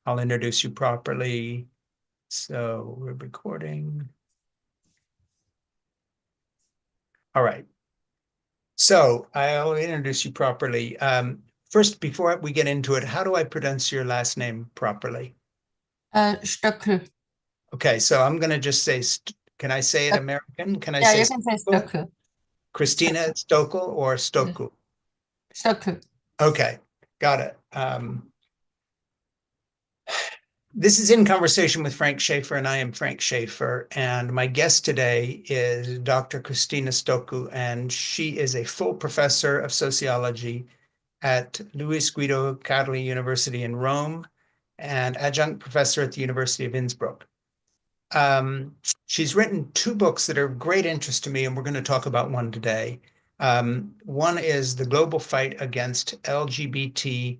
I'll introduce you properly. So we're recording. All right. So I'll introduce you properly. First, before we get into it, how do I pronounce your last name properly? Stoeckl. Okay, so I'm going to just say, can I say it American? Can I Yeah, say you can say Stoeckl? Stoeckl. Kristina Stoeckl. Stoeckl or Yes. Stoeckl? Stoeckl. Okay, got it. This is In Conversation with Frank Schaeffer, and I am Frank Schaeffer. And my guest today is Dr. Kristina Stoeckl, and she is a full professor of sociology at Luis Guido Carli University in Rome and adjunct professor at the University of Innsbruck. She's written two books that are of great interest to me, and we're going to talk about one today. One is The Global Fight Against LGBTI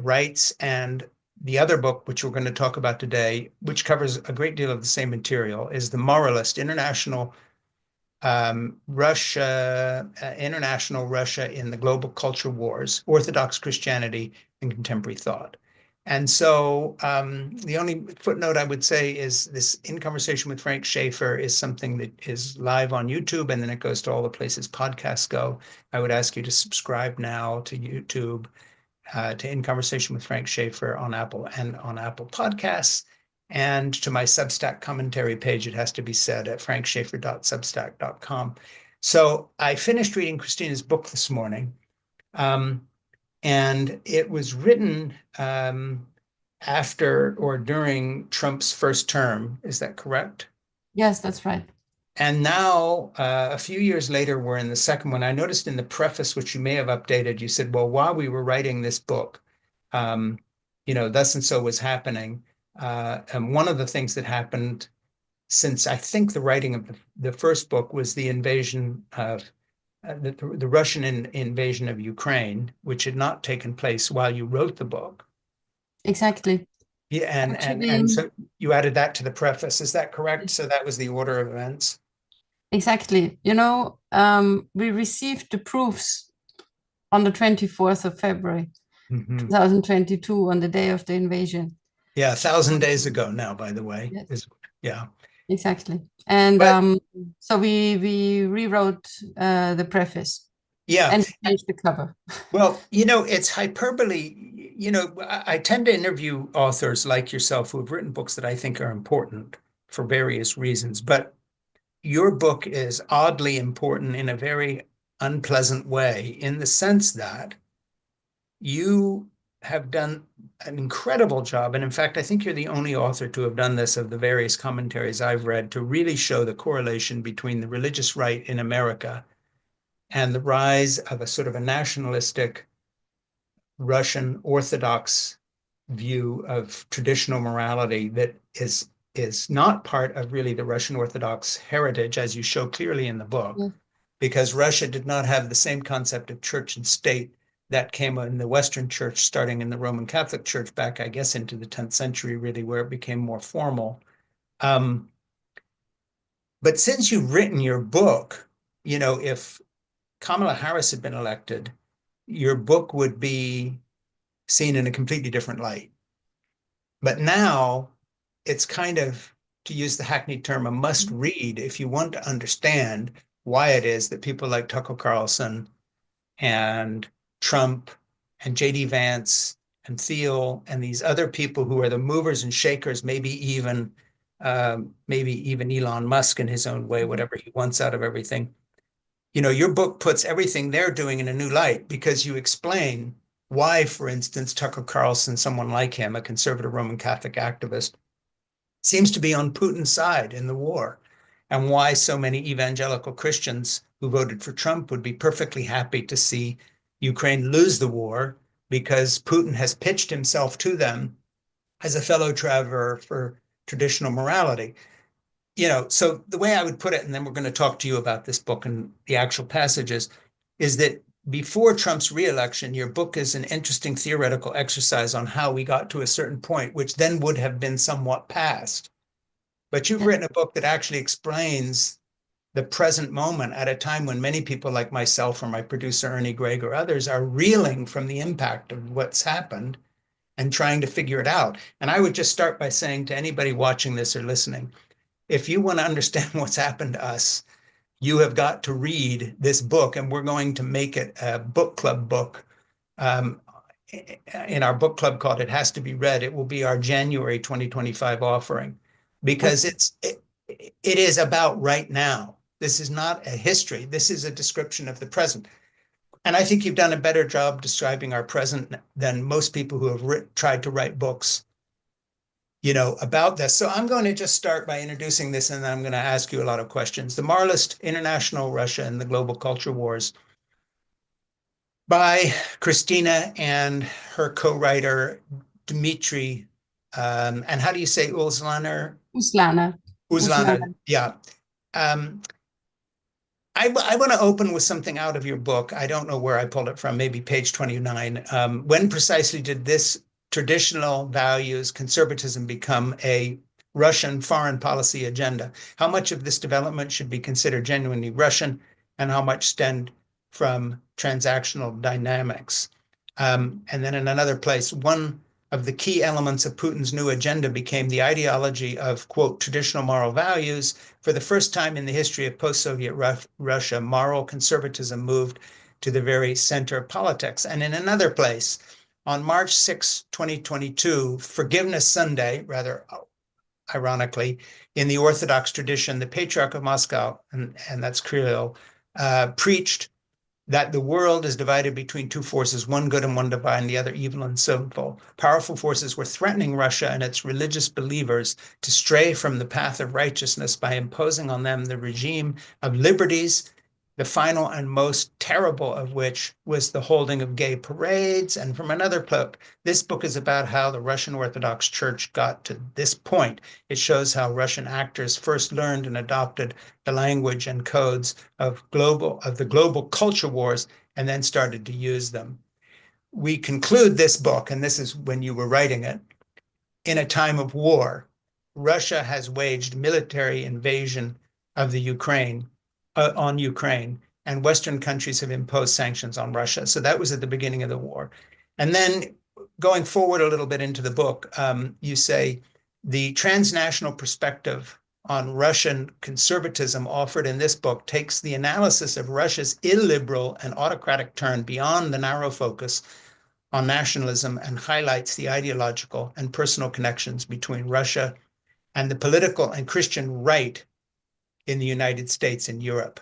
Rights, and the other book, which we're going to talk about today, which covers a great deal of the same material, is The Moralist International International Russia in the Global Culture Wars, Orthodox Christianity and Contemporary Thought. And so the only footnote I would say is this In Conversation with Frank Schaeffer is something that is live on YouTube, and then it goes to all the places podcasts go. I would ask you to subscribe now to YouTube, to In Conversation with Frank Schaeffer on Apple Podcasts, and to my Substack commentary page, it has to be said, at frankschaeffer.substack.com. So I finished reading Kristina's book this morning, and it was written after or during Trump's first term. Is that correct? Yes, that's right. And now, a few years later, we're in the second one. I noticed in the preface, which you may have updated, you said, well, while we were writing this book, thus and so was happening. And one of the things that happened since I think the writing of the first book was the invasion of the Russian invasion of Ukraine, which had not taken place while you wrote the book. Exactly. Yeah, and Actually, so you added that to the preface. Is that correct? So that was the order of events. exactly. We received the proofs on the 24th of February, Mm-hmm. 2022, on the day of the invasion. Yeah, 1,000 days ago now, by the way. Yes, Yeah. exactly. And But so we rewrote the preface yeah, and changed the cover. well, it's hyperbole. I tend to interview authors like yourself who have written books that I think are important for various reasons. But your book is oddly important in a very unpleasant way, in the sense that you have done an incredible job. And in fact, I think you're the only author to have done this of the various commentaries I've read to really show the correlation between the religious right in America and the rise of a sort of a nationalistic Russian Orthodox view of traditional morality that is not part of really the Russian Orthodox heritage, as you show clearly in the book, Yes, because Russia did not have the same concept of church and state that came in the Western church, starting in the Roman Catholic Church back, I guess, into the 10th century, really, where it became more formal. Um, but since you've written your book, if Kamala Harris had been elected, your book would be seen in a completely different light. But now it's kind of, to use the hackneyed term, a must read if you want to understand why it is that people like Tucker Carlson and Trump and J.D. Vance and Thiel and these other people who are the movers and shakers, maybe even Elon Musk in his own way, whatever he wants out of everything. Your book puts everything they're doing in a new light because you explain why, for instance, Tucker Carlson, someone like him, a conservative Roman Catholic activist, seems to be on Putin's side in the war, and why so many evangelical Christians who voted for Trump would be perfectly happy to see Ukraine lose the war because Putin has pitched himself to them as a fellow traveler for traditional morality. So the way I would put it, and then we're going to talk to you about this book and the actual passages, is that before Trump's reelection, your book is an interesting theoretical exercise on how we got to a certain point, which then would have been somewhat past. But you've yes, written a book that actually explains the present moment at a time when many people like myself or my producer, Ernie Gregg, or others are reeling from the impact of what's happened. and trying to figure it out. And I would just start by saying to anybody watching this or listening, if you want to understand what's happened to us, you have got to read this book, and we're going to make it a book club book. In our book club called It Has to Be Read. It will be our January 2025 offering, because it is about right now. This is not a history. This is a description of the present. And I think you've done a better job describing our present than most people who have tried to write books, about this. So I'm going to just start by introducing this, and then I'm going to ask you a lot of questions. The Moralist International, Russia and the Global Culture Wars, by Kristina and her co-writer, Dmitry, and how do you say Uzlaner? Uslana. Uzlaner, yeah. I want to open with something out of your book. I don't know where I pulled it from, maybe page 29. When precisely did this traditional values, conservatism, become a Russian foreign policy agenda? How much of this development should be considered genuinely Russian, and how much stemmed from transactional dynamics? And then in another place, one of the key elements of Putin's new agenda became the ideology of, quote, traditional moral values. For the first time in the history of post-Soviet Russia, moral conservatism moved to the very center of politics. And in another place, on March 6, 2022, Forgiveness Sunday, rather ironically, in the Orthodox tradition, the Patriarch of Moscow, and that's Kirill, preached that the world is divided between two forces, one good and one divine, the other evil and sinful. Powerful forces were threatening Russia and its religious believers to stray from the path of righteousness by imposing on them the regime of liberties, the final and most terrible of which was the holding of gay parades. And from another book, this book is about how the Russian Orthodox Church got to this point. It shows how Russian actors first learned and adopted the language and codes of the global culture wars, and then started to use them. We conclude this book, and this is when you were writing it, in a time of war. Russia has waged military invasion of the Ukraine, on Ukraine, and Western countries have imposed sanctions on Russia. So that was at the beginning of the war. And then going forward a little bit into the book, you say the transnational perspective on Russian conservatism offered in this book takes the analysis of Russia's illiberal and autocratic turn beyond the narrow focus on nationalism and highlights the ideological and personal connections between Russia and the political and Christian right in the United States and Europe.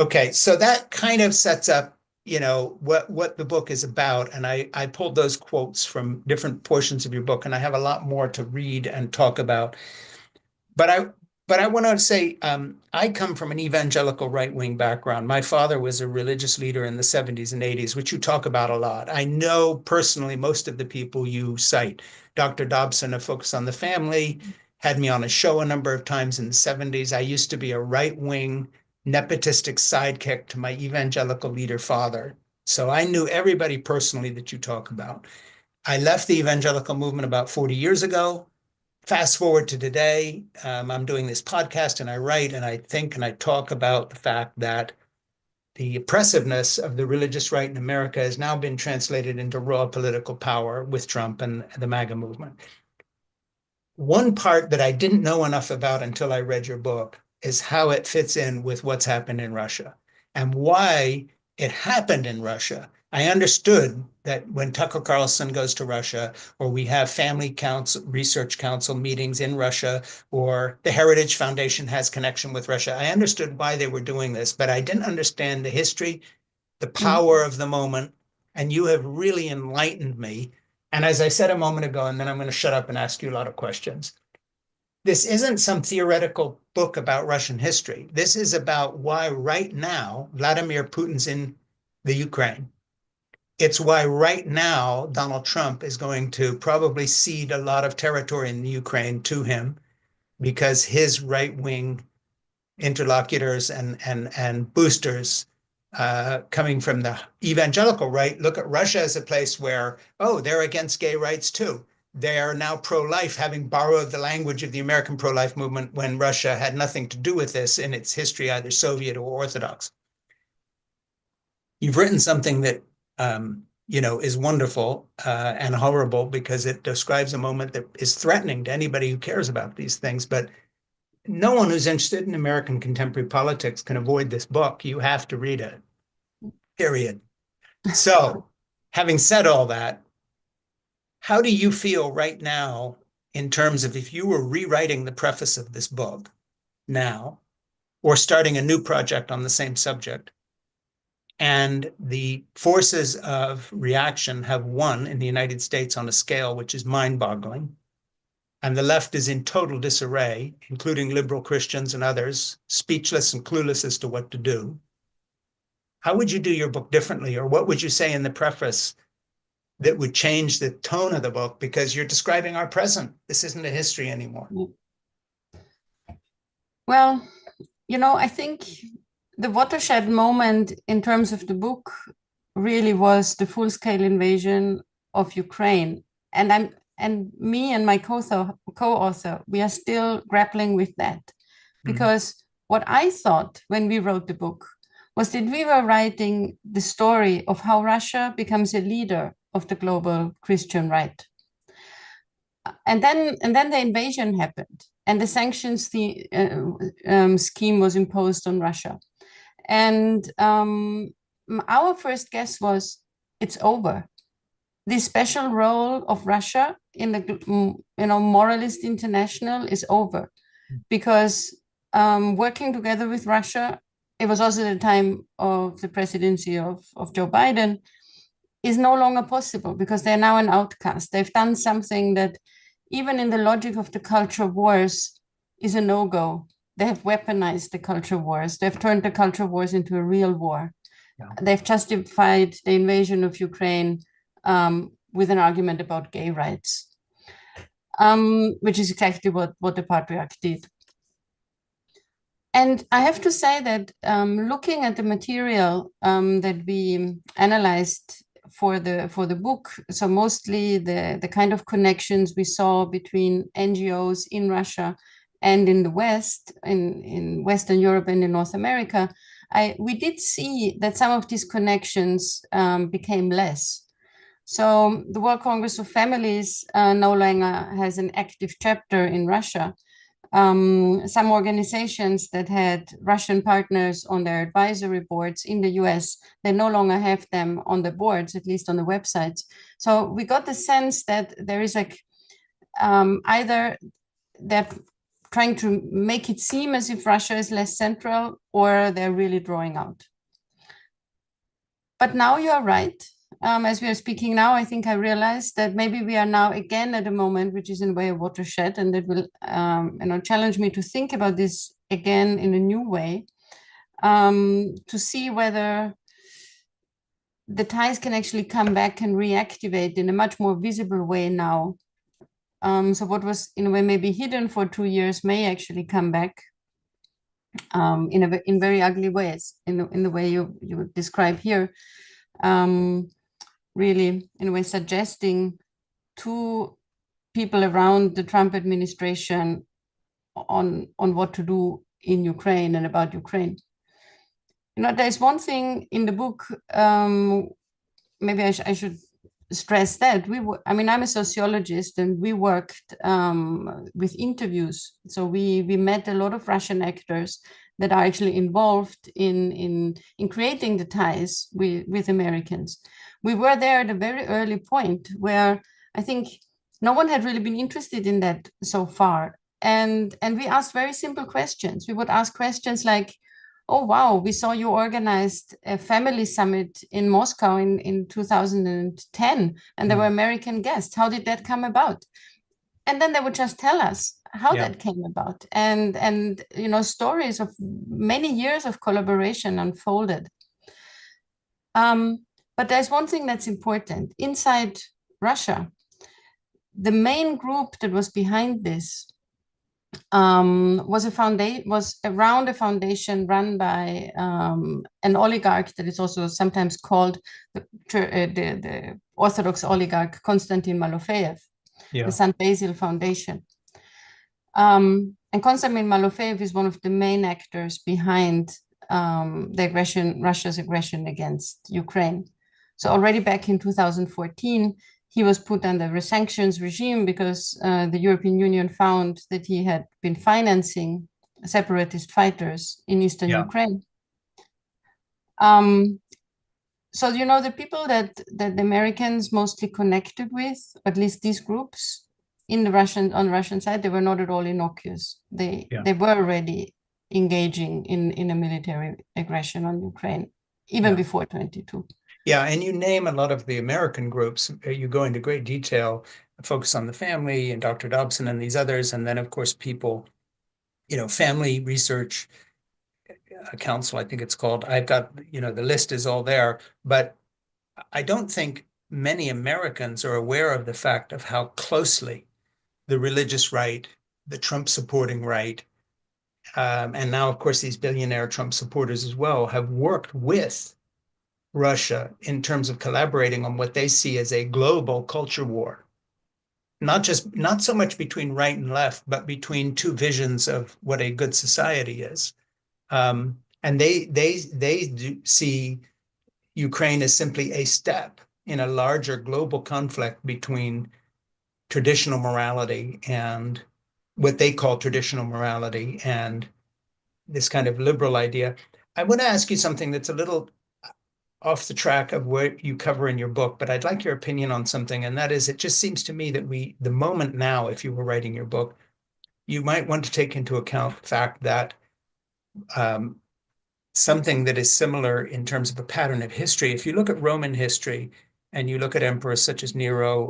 Okay, so that kind of sets up, what the book is about. And I pulled those quotes from different portions of your book, and I have a lot more to read and talk about. But I want to say, I come from an evangelical right-wing background. My father was a religious leader in the 70s and 80s, which you talk about a lot. I know personally most of the people you cite. Dr. Dobson, a Focus on the Family, had me on a show a number of times in the 70s. I used to be a right-wing nepotistic sidekick to my evangelical leader father. So I knew everybody personally that you talk about. I left the evangelical movement about 40 years ago. Fast forward to today, I'm doing this podcast, and I write and I think and I talk about the fact that the oppressiveness of the religious right in America has now been translated into raw political power with Trump and the MAGA movement. One part that I didn't know enough about until I read your book is how it fits in with what's happened in Russia and why it happened in Russia. I understood that when Tucker Carlson goes to Russia, or we have Family Council, Research Council meetings in Russia, or the Heritage Foundation has connection with Russia, I understood why they were doing this, but I didn't understand the history, the power of the moment, and you have really enlightened me. And as I said a moment ago, and then I'm going to shut up and ask you a lot of questions, this isn't some theoretical book about Russian history. This is about why right now Vladimir Putin's in the Ukraine. It's why right now Donald Trump is going to probably cede a lot of territory in the Ukraine to him, because his right-wing interlocutors and boosters coming from the evangelical right look at Russia as a place where, oh, they're against gay rights too. They are now pro-life, having borrowed the language of the American pro-life movement when Russia had nothing to do with this in its history, either Soviet or Orthodox. You've written something that is wonderful and horrible because it describes a moment that is threatening to anybody who cares about these things. But no one who's interested in American contemporary politics can avoid this book. You have to read it, period. So, having said all that, how do you feel right now in terms of if you were rewriting the preface of this book now, or starting a new project on the same subject, and the forces of reaction have won in the United States on a scale which is mind-boggling, and the left is in total disarray, including liberal Christians and others, speechless and clueless as to what to do. How would you do your book differently, or what would you say in the preface that would change the tone of the book? Because you're describing our present. This isn't a history anymore. Well, I think the watershed moment in terms of the book really was the full-scale invasion of Ukraine. And me and my co-author, we are still grappling with that. Because what I thought when we wrote the book was that we were writing the story of how Russia becomes a leader of the global Christian right. And then the invasion happened, and the sanctions scheme was imposed on Russia. And our first guess was, it's over. The special role of Russia in the Moralist International is over, because working together with Russia, it was also the time of the presidency of Joe Biden, is no longer possible because they're now an outcast. They've done something that, even in the logic of the culture wars, is a no-go. They have weaponized the culture wars. They've turned the culture wars into a real war. Yeah. They've justified the invasion of Ukraine with an argument about gay rights, which is exactly what the patriarch did. And I have to say that looking at the material that we analyzed for the book, so mostly the kind of connections we saw between NGOs in Russia and in the West, in Western Europe and in North America, we did see that some of these connections became less. So the World Congress of Families no longer has an active chapter in Russia. Some organizations that had Russian partners on their advisory boards in the US, they no longer have them on the boards, at least on the websites. So we got the sense that there is either they're trying to make it seem as if Russia is less central, or they're really drawing out. But now you are right. As we are speaking now, I think I realized that maybe we are now again at a moment which is in a way a watershed, and that will challenge me to think about this again in a new way, to see whether the ties can actually come back and reactivate in a much more visible way now. So what was in a way maybe hidden for 2 years may actually come back in very ugly ways, in the way you describe here. Really, in a way, suggesting to people around the Trump administration on what to do in Ukraine and about Ukraine. There's one thing in the book, maybe I should stress that I'm a sociologist, and we worked with interviews. So we met a lot of Russian actors that are actually involved in creating the ties with Americans. We were there at a very early point where I think no one had really been interested in that so far. And we asked very simple questions. We would ask questions like, oh, wow, we saw you organized a family summit in Moscow in 2010, and there were American guests. How did that come about? And then they would just tell us how that came about. And stories of many years of collaboration unfolded. But there's one thing that's important. Inside Russia, the main group that was behind this was around a foundation run by an oligarch that is also sometimes called the Orthodox oligarch Konstantin Malofeev, the St. Basil Foundation. And Konstantin Malofeev is one of the main actors behind Russia's aggression against Ukraine. So already back in 2014, he was put under a sanctions regime because the European Union found that he had been financing separatist fighters in eastern Ukraine. So, you know, the people that the Americans mostly connected with, at least these groups on the Russian side, they were not at all innocuous. They were already engaging in a military aggression on Ukraine, even before 22. Yeah, and you name a lot of the American groups. You go into great detail, focus on the family and Dr. Dobson and these others, and then of course people, you know, Family Research Council, I think it's called. I've got, you know, the list is all there, but I don't think many Americans are aware of the fact of how closely the religious right, the Trump supporting right, and now, of course, these billionaire Trump supporters as well have worked with Russia in terms of collaborating on what they see as a global culture war. Not so much between right and left, but between two visions of what a good society is. And they do see Ukraine as simply a step in a larger global conflict between traditional morality and what they call traditional morality and this kind of liberal idea. I want to ask you something that's a little off the track of what you cover in your book, but I'd like your opinion on something, and that is, it just seems to me that the moment now, if you were writing your book, you might want to take into account the fact that something that is similar in terms of a pattern of history. If you look at Roman history and you look at emperors such as Nero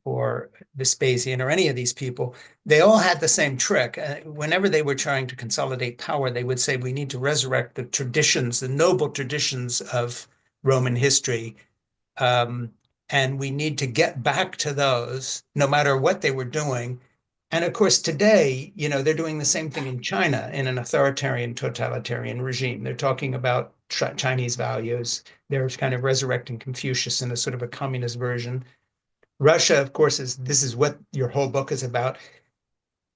or Vespasian or any of these people, they all had the same trick. Whenever they were trying to consolidate power, they would say, we need to resurrect the traditions, the noble traditions of Roman history. And we need to get back to those, no matter what they were doing. And of course, today, you know, they're doing the same thing in China in an authoritarian, totalitarian regime. They're talking about Chinese values. They're kind of resurrecting Confucius in a sort of a communist version. Russia, of course, this is what your whole book is about.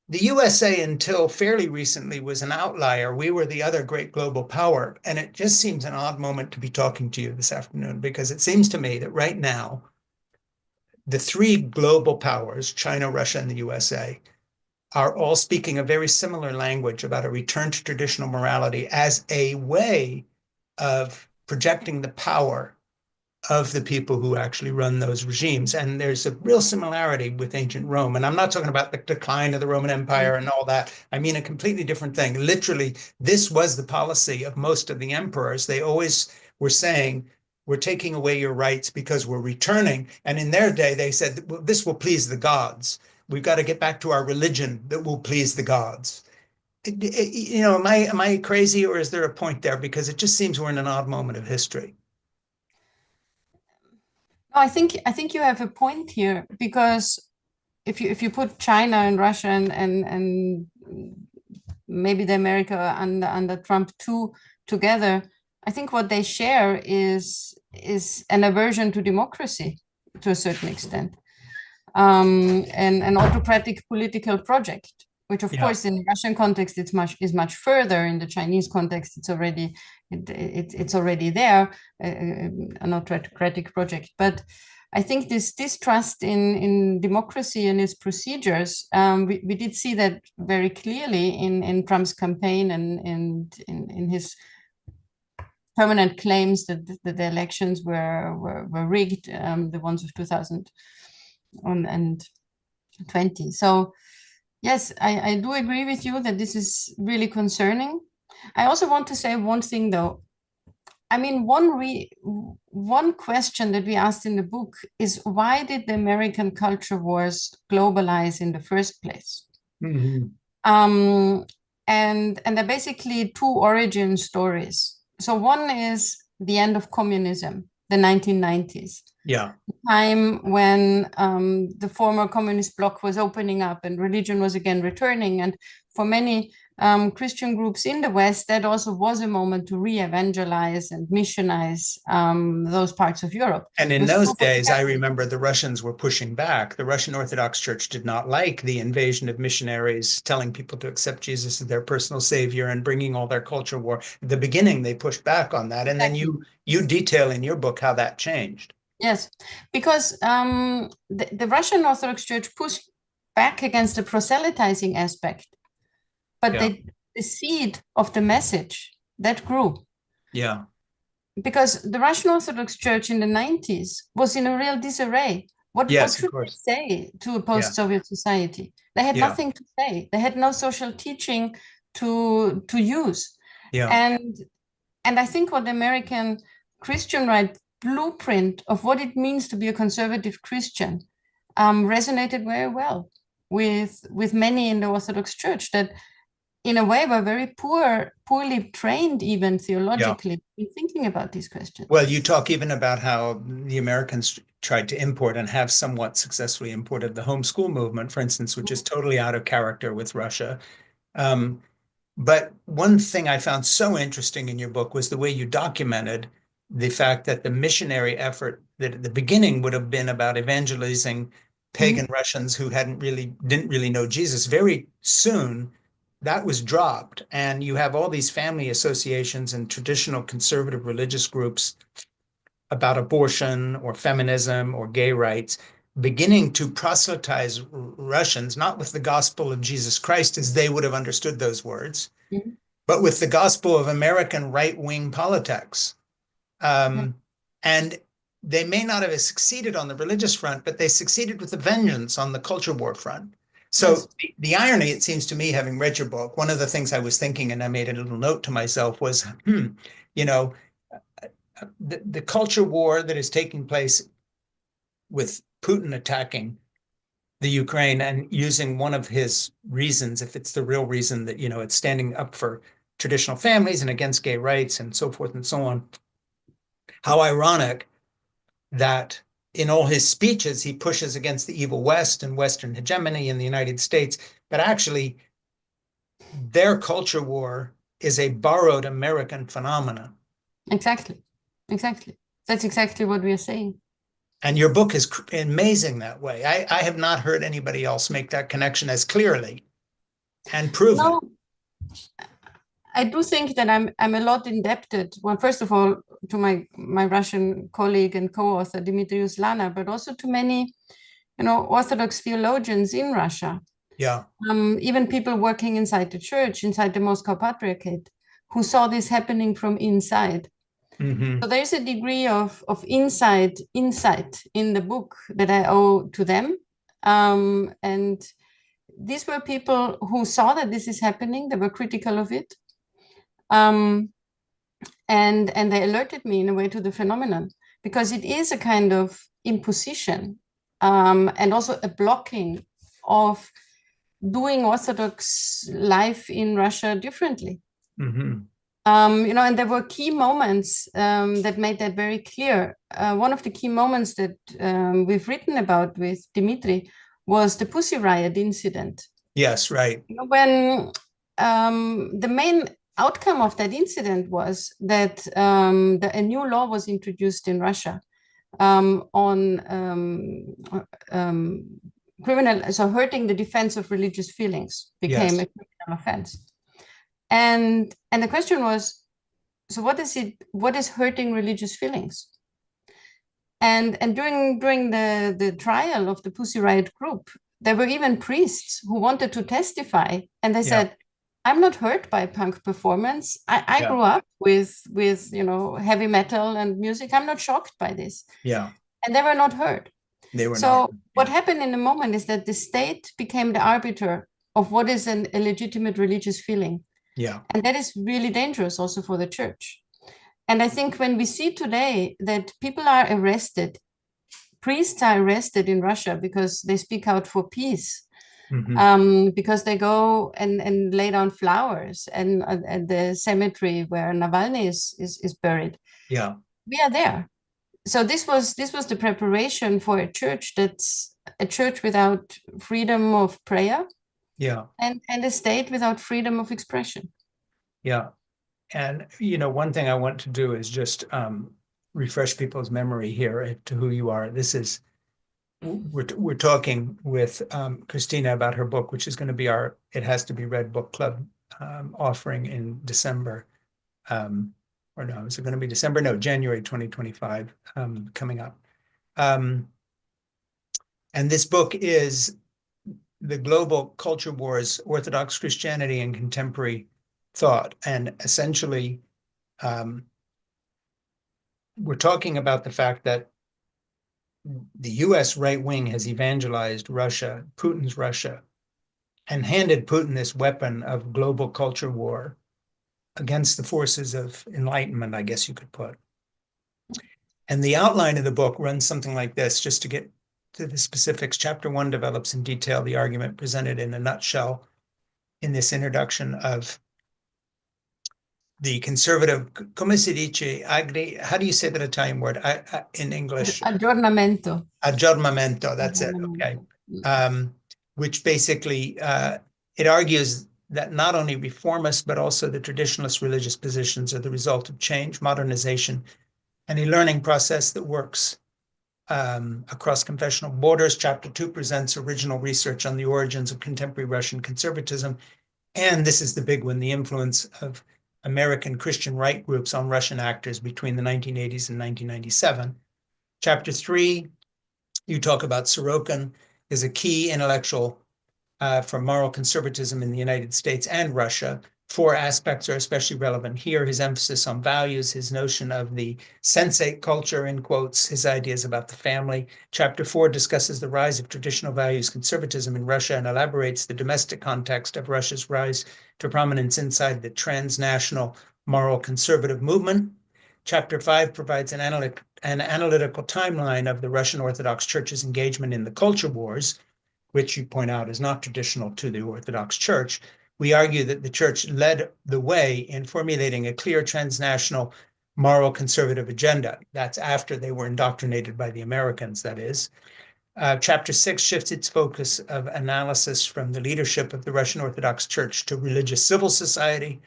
The USA, until fairly recently, was an outlier. We were the other great global power. And it just seems an odd moment to be talking to you this afternoon, because it seems to me that right now, the three global powers, China, Russia, and the USA, are all speaking a very similar language about a return to traditional morality as a way of projecting the power of the people who actually run those regimes. And there's a real similarity with ancient Rome. And I'm not talking about the decline of the Roman Empire and all that. I mean a completely different thing. Literally, this was the policy of most of the emperors. They always were saying, we're taking away your rights because we're returning. And in their day, they said, well, this will please the gods. We've got to get back to our religion that will please the gods. You know, am I crazy, or is there a point there? Because it just seems we're in an odd moment of history. I think you have a point here, because if you put China and Russia and maybe the America under Trump too together, I think what they share is an aversion to democracy to a certain extent, and an autocratic political project, which of course in the Russian context is much further. In the Chinese context, it's already there, an autocratic project. But I think this distrust in democracy and its procedures, we did see that very clearly in Trump's campaign and in his permanent claims that the elections were rigged, the ones of 2020. So yes, I do agree with you that this is really concerning. I also want to say one thing, though. I mean, one question that we asked in the book is, why did the American culture wars globalize in the first place? Mm-hmm. And there are basically two origin stories. So one is the end of communism, the 1990s. Yeah. Time when the former communist bloc was opening up and religion was again returning. And for many Christian groups in the West, that also was a moment to re-evangelize and missionize those parts of Europe. And in those days, I remember the Russians were pushing back. The Russian Orthodox Church did not like the invasion of missionaries, telling people to accept Jesus as their personal savior and bringing all their culture war. At the beginning, they pushed back on that. And then you detail in your book how that changed. Yes, because the Russian Orthodox Church pushed back against the proselytizing aspect, but the seed of the message that grew. Yeah. Because the Russian Orthodox Church in the 90s was in a real disarray. What should they say to a post-Soviet society? They had nothing to say. They had no social teaching to use. Yeah. And I think what the American Christian right blueprint of what it means to be a conservative Christian resonated very well with many in the Orthodox Church that in a way were very poorly trained even theologically in thinking about these questions. Well, you talk even about how the Americans tried to import and have somewhat successfully imported the homeschool movement, for instance, which is totally out of character with Russia. But one thing I found so interesting in your book was the way you documented the fact that the missionary effort that at the beginning would have been about evangelizing pagan Russians who didn't really know Jesus. Very soon, that was dropped. And you have all these family associations and traditional conservative religious groups about abortion or feminism or gay rights beginning to proselytize Russians, not with the gospel of Jesus Christ as they would have understood those words, but with the gospel of American right-wing politics. And they may not have succeeded on the religious front, but they succeeded with a vengeance on the culture war front. So the irony, it seems to me, having read your book, one of the things I was thinking, and I made a little note to myself, was, the culture war that is taking place with Putin attacking the Ukraine and using one of his reasons, if it's the real reason that, it's standing up for traditional families and against gay rights and so forth and so on. How ironic that in all his speeches, he pushes against the evil West and Western hegemony in the United States, but actually their culture war is a borrowed American phenomenon. Exactly. That's exactly what we are saying. And your book is amazing that way. I have not heard anybody else make that connection as clearly and prove it. I do think that I'm a lot indebted, well, first of all, to my Russian colleague and co-author Dimitrius Lana, but also to many, Orthodox theologians in Russia. Yeah. Even people working inside the church, inside the Moscow Patriarchate, who saw this happening from inside. So there's a degree of insight in the book that I owe to them. And these were people who saw that this is happening. They were critical of it. And they alerted me in a way to the phenomenon, because it is a kind of imposition and also a blocking of doing Orthodox life in Russia differently. And there were key moments that made that very clear. One of the key moments that we've written about with Dimitri was the Pussy Riot incident. Yes, right. When the main outcome of that incident was that a new law was introduced in Russia on criminal, so hurting the defense of religious feelings became a criminal offense. And the question was, so what is hurting religious feelings? And during the trial of the Pussy Riot group, there were even priests who wanted to testify, and they said, I'm not hurt by punk performance. I grew up with heavy metal and music. I'm not shocked by this. Yeah. And they were not hurt. They were so not. What happened in the moment is that the state became the arbiter of what is a legitimate religious feeling. Yeah. And that is really dangerous also for the church. And I think when we see today that people are arrested, priests are arrested in Russia because they speak out for peace, because they go and lay down flowers and at the cemetery where Navalny is buried. Yeah. We are there. So this was the preparation for a church that's a church without freedom of prayer, Yeah. and a state without freedom of expression. Yeah. And, you know, one thing I want to do is just refresh people's memory here to who you are. This is, we're talking with Kristina about her book, which is going to be our It Has to Be Read book club offering in December. Or no, is it going to be December? No, January 2025 coming up. And this book is The Global Culture Wars, Orthodox Christianity and Contemporary Thought. And essentially, we're talking about the fact that the US right wing has evangelized Russia, Putin's Russia, and handed Putin this weapon of global culture war against the forces of enlightenment, I guess you could put. And the outline of the book runs something like this, just to get to the specifics. Chapter 1 develops in detail the argument presented in a nutshell in this introduction of the conservative, come si dice, how do you say that Italian word in English? Aggiornamento. Aggiornamento, that's it, okay. Which basically, it argues that not only reformists, but also the traditionalist religious positions are the result of change, modernization, and a learning process that works across confessional borders. Chapter 2 presents original research on the origins of contemporary Russian conservatism. And this is the big one, the influence of American Christian right groups on Russian actors between the 1980s and 1997. Chapter 3, you talk about Sorokin as a key intellectual for moral conservatism in the United States and Russia. 4 aspects are especially relevant here: his emphasis on values, his notion of the sensate culture, in quotes, his ideas about the family. Chapter 4 discusses the rise of traditional values conservatism in Russia and elaborates the domestic context of Russia's rise to prominence inside the transnational moral conservative movement. Chapter 5 provides an analytical timeline of the Russian Orthodox Church's engagement in the culture wars, which you point out is not traditional to the Orthodox Church. We argue that the Church led the way in formulating a clear transnational moral conservative agenda. That's after they were indoctrinated by the Americans, that is. Chapter 6 shifts its focus of analysis from the leadership of the Russian Orthodox Church to religious civil society.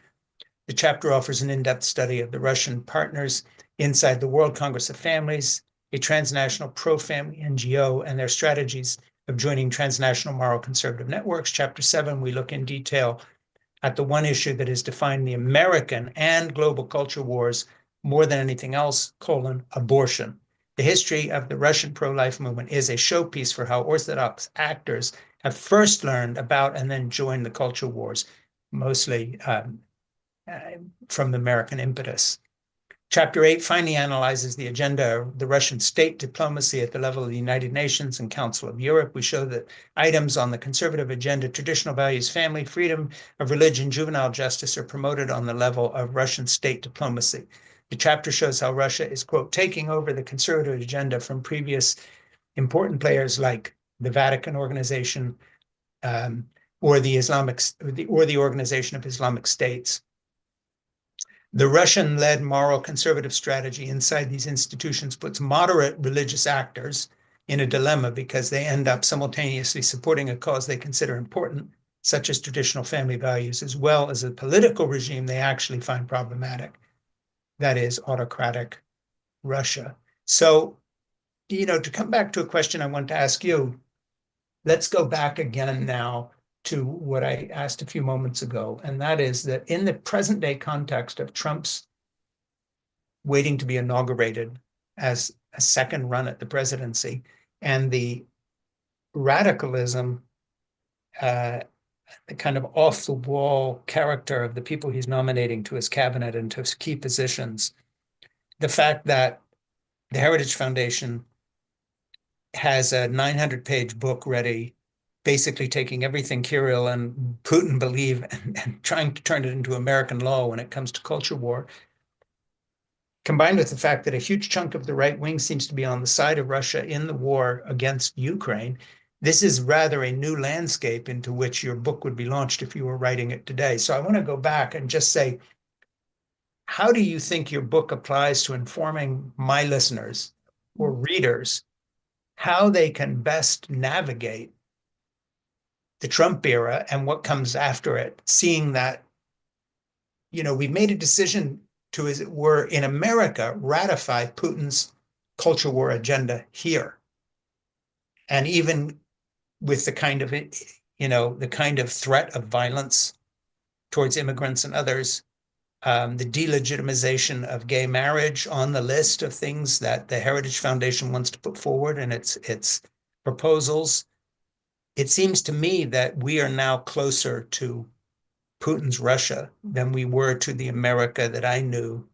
The chapter offers an in-depth study of the Russian partners inside the World Congress of Families, a transnational pro-family NGO, and their strategies of joining transnational moral conservative networks. Chapter 7, we look in detail at the one issue that has defined the American and global culture wars more than anything else, abortion. The history of the Russian pro-life movement is a showpiece for how Orthodox actors have first learned about and then joined the culture wars, mostly from the American impetus. Chapter 8 finally analyzes the agenda of the Russian state diplomacy at the level of the United Nations and Council of Europe. We show that items on the conservative agenda, traditional values, family, freedom of religion, juvenile justice, are promoted on the level of Russian state diplomacy. The chapter shows how Russia is, quote, taking over the conservative agenda from previous important players like the Vatican Organization or the Organization of Islamic States. The Russian-led moral conservative strategy inside these institutions puts moderate religious actors in a dilemma because they end up simultaneously supporting a cause they consider important, such as traditional family values, as well as a political regime they actually find problematic, that is, autocratic Russia. So, you know, to come back to a question I want to ask you, let's go back again now to what I asked a few moments ago, and that is that in the present day context of Trump's waiting to be inaugurated as a second run at the presidency and the radicalism, the kind of off the wall character of the people he's nominating to his cabinet and to key positions, the fact that the Heritage Foundation has a 900-page book ready, basically taking everything Kirill and Putin believe and trying to turn it into American law when it comes to culture war, combined with the fact that a huge chunk of the right wing seems to be on the side of Russia in the war against Ukraine, this is rather a new landscape into which your book would be launched if you were writing it today. So I want to go back and just say, how do you think your book applies to informing my listeners or readers how they can best navigate the Trump era and what comes after it, seeing that, we've made a decision to, as it were, in America, ratify Putin's culture war agenda here. And even with the kind of, threat of violence towards immigrants and others, the delegitimization of gay marriage on the list of things that the Heritage Foundation wants to put forward in its proposals. It seems to me that we are now closer to Putin's Russia than we were to the America that I knew,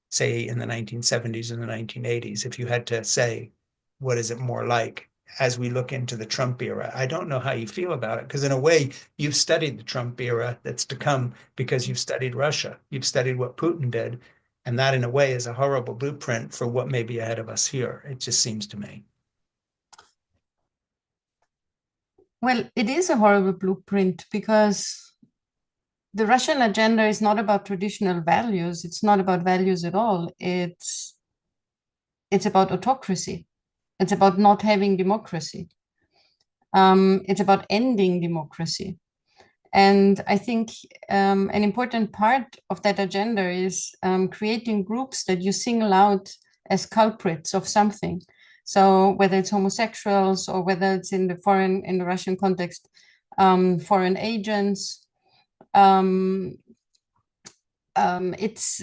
say, in the 1970s and the 1980s. If you had to say, what is it more like as we look into the Trump era? I don't know how you feel about it, because in a way, you've studied the Trump era that's to come because you've studied Russia. You've studied what Putin did. And that, in a way, is a horrible blueprint for what may be ahead of us here. It just seems to me. Well, it is a horrible blueprint because the Russian agenda is not about traditional values. It's not about values at all. It's about autocracy. It's about not having democracy. It's about ending democracy. And I think an important part of that agenda is creating groups that you single out as culprits of something. So whether it's homosexuals or whether it's in the Russian context, foreign agents, it's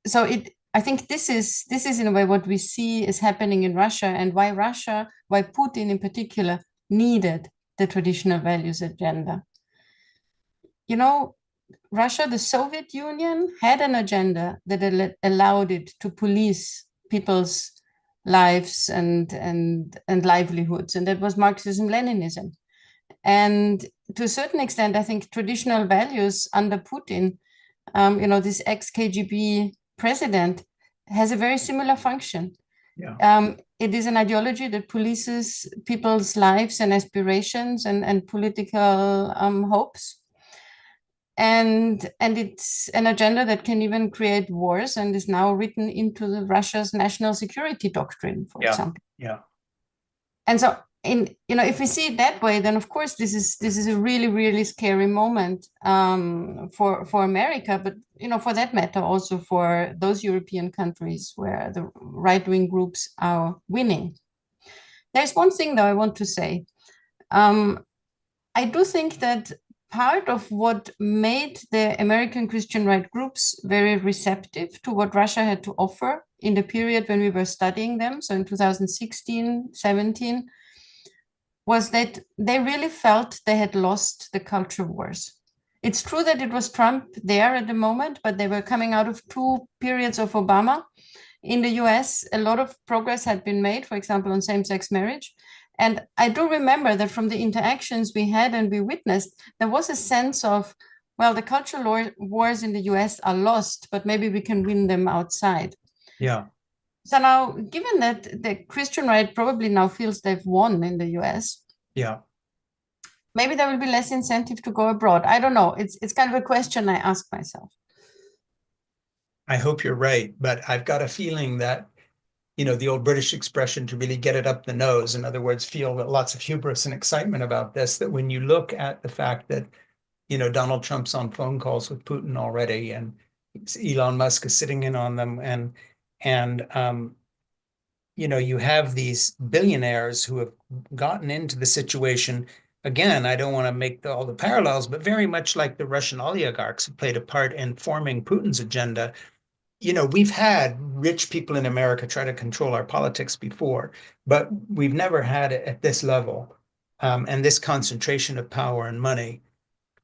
so it. I think this is in a way what we see is happening in Russia, and why Putin in particular needed the traditional values agenda. Russia, the Soviet Union, had an agenda that allowed it to police people's lives and livelihoods, and that was Marxism-Leninism. And to a certain extent, I think traditional values under Putin, this ex-KGB president, has a very similar function. Yeah. It is an ideology that polices people's lives and aspirations and political hopes. And it's an agenda that can even create wars and is now written into Russia's national security doctrine, for example. Yeah. And so, if we see it that way, then of course this is a really, really scary moment for America, but for that matter also for those European countries where the right-wing groups are winning. There's one thing though I want to say. I do think that part of what made the American Christian right groups very receptive to what Russia had to offer in the period when we were studying them, so in 2016, 17, was that they really felt they had lost the culture wars. It's true that it was Trump there at the moment, but they were coming out of 2 periods of Obama. In the US, a lot of progress had been made, for example, on same-sex marriage. And I do remember that from the interactions we had and we witnessed, there was a sense of, well, the cultural wars in the US are lost, but maybe we can win them outside. Yeah. So now, given that the Christian right probably now feels they've won in the US, Yeah, maybe there will be less incentive to go abroad. I don't know. It's kind of a question I ask myself. I hope you're right, but I've got a feeling that, the old British expression, to really get it up the nose, in other words, feel lots of hubris and excitement about this, that when you look at the fact that, Donald Trump's on phone calls with Putin already, and Elon Musk is sitting in on them, and you have these billionaires who have gotten into the situation. Again, I don't want to make all the parallels, but very much like the Russian oligarchs who played a part in forming Putin's agenda. We've had rich people in America try to control our politics before, but we've never had it at this level. And this concentration of power and money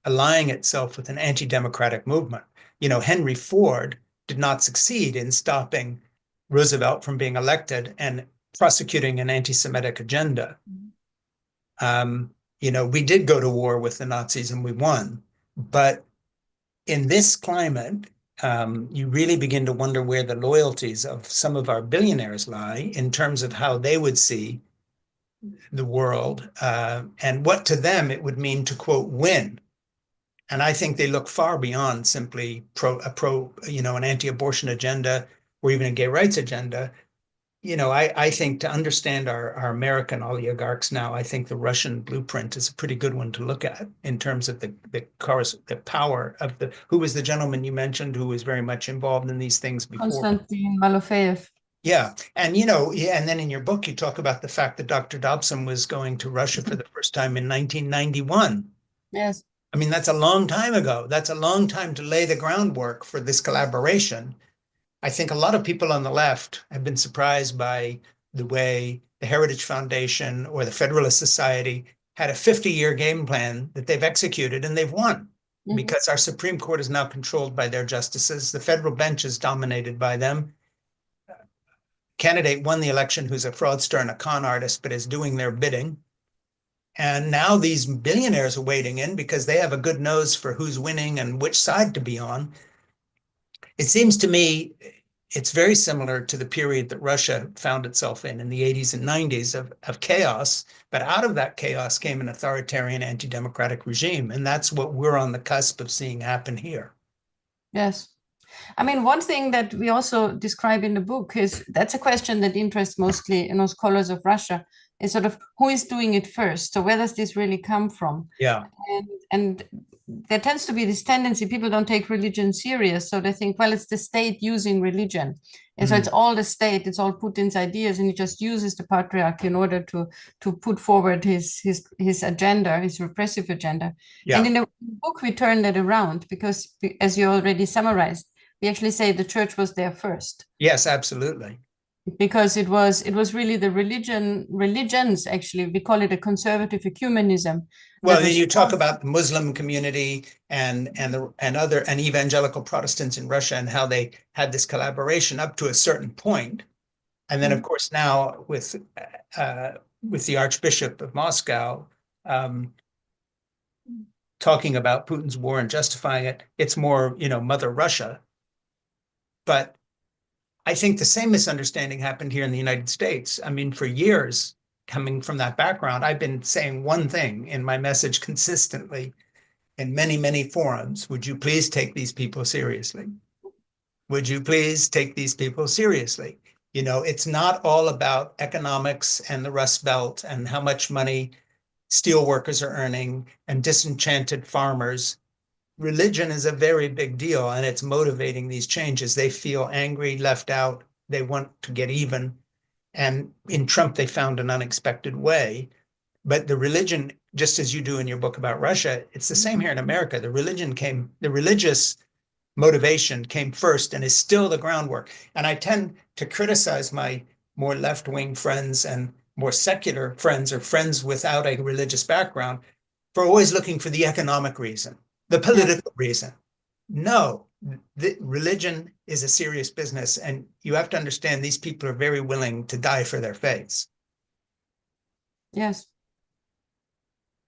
allying itself with an anti-democratic movement. Henry Ford did not succeed in stopping Roosevelt from being elected and prosecuting an anti-Semitic agenda. We did go to war with the Nazis and we won. But in this climate, you really begin to wonder where the loyalties of some of our billionaires lie in terms of how they would see the world and what to them it would mean to, quote, win. And I think they look far beyond simply an anti-abortion agenda or even a gay rights agenda. I think to understand our American oligarchs now, I think the Russian blueprint is a pretty good one to look at in terms of the power of who was the gentleman you mentioned who was very much involved in these things before. Konstantin Malofeev. Yeah. And yeah, and then in your book you talk about the fact that Dr. Dobson was going to Russia for the first time in 1991. Yes. I mean, that's a long time ago. That's a long time to lay the groundwork for this collaboration. I think a lot of people on the left have been surprised by the way the Heritage Foundation or the Federalist Society had a 50-year game plan that they've executed and they've won because our Supreme Court is now controlled by their justices. The federal bench is dominated by them. Candidate won the election who's a fraudster and a con artist, but is doing their bidding. And now these billionaires are wading in because they have a good nose for who's winning and which side to be on. It seems to me it's very similar to the period that Russia found itself in the 80s and 90s of chaos. But out of that chaos came an authoritarian, anti-democratic regime. And that's what we're on the cusp of seeing happen here. Yes. I mean, one thing that we also describe in the book is that's a question that interests mostly scholars of Russia is sort of who is doing it first. So where does this really come from? Yeah. And there tends to be this tendency, people don't take religion serious. So they think, well, it's the state using religion. And so it's all the state, it's all Putin's ideas, and he just uses the patriarch in order to put forward his agenda, his repressive agenda. Yeah. And in the book, we turn that around because, as you already summarized, we actually say the church was there first. Yes, absolutely. Because it was really the religions, actually, we call it a conservative ecumenism. Well, then you talk about the Muslim community and evangelical Protestants in Russia and how they had this collaboration up to a certain point. And then, of course, now with the Archbishop of Moscow talking about Putin's war and justifying it, it's more, Mother Russia. But I think the same misunderstanding happened here in the United States. I mean, for years, coming from that background, I've been saying one thing in my message consistently in many, many forums. Would you please take these people seriously? Would you please take these people seriously? It's not all about economics and the Rust Belt and how much money steel workers are earning and disenchanted farmers. Religion is a very big deal, and it's motivating these changes. They feel angry, left out. They want to get even. And in Trump, they found an unexpected way. But the religion, just as you do in your book about Russia, it's the same here in America. The religious motivation came first and is still the groundwork. And I tend to criticize my more left-wing friends and more secular friends or friends without a religious background for always looking for the economic reason, the political reason. No, religion is a serious business, and you have to understand these people are very willing to die for their faiths. Yes.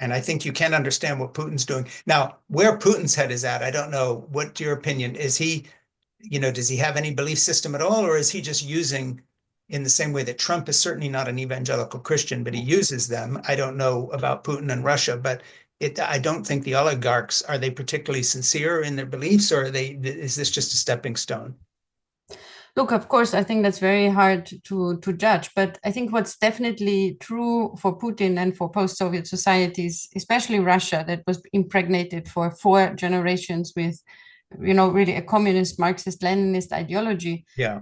And I think you can understand what Putin's doing. Now, where Putin's head is at, I don't know. What's your opinion? Is he, does he have any belief system at all, or is he just using, in the same way that Trump is certainly not an evangelical Christian, but he uses them? I don't know about Putin and Russia, but I don't think the oligarchs, are they particularly sincere in their beliefs, or is this just a stepping stone? Look, of course, I think that's very hard to judge, but I think what's definitely true for Putin and for post-Soviet societies, especially Russia, that was impregnated for 4 generations with, really a communist, Marxist, Leninist ideology. Yeah.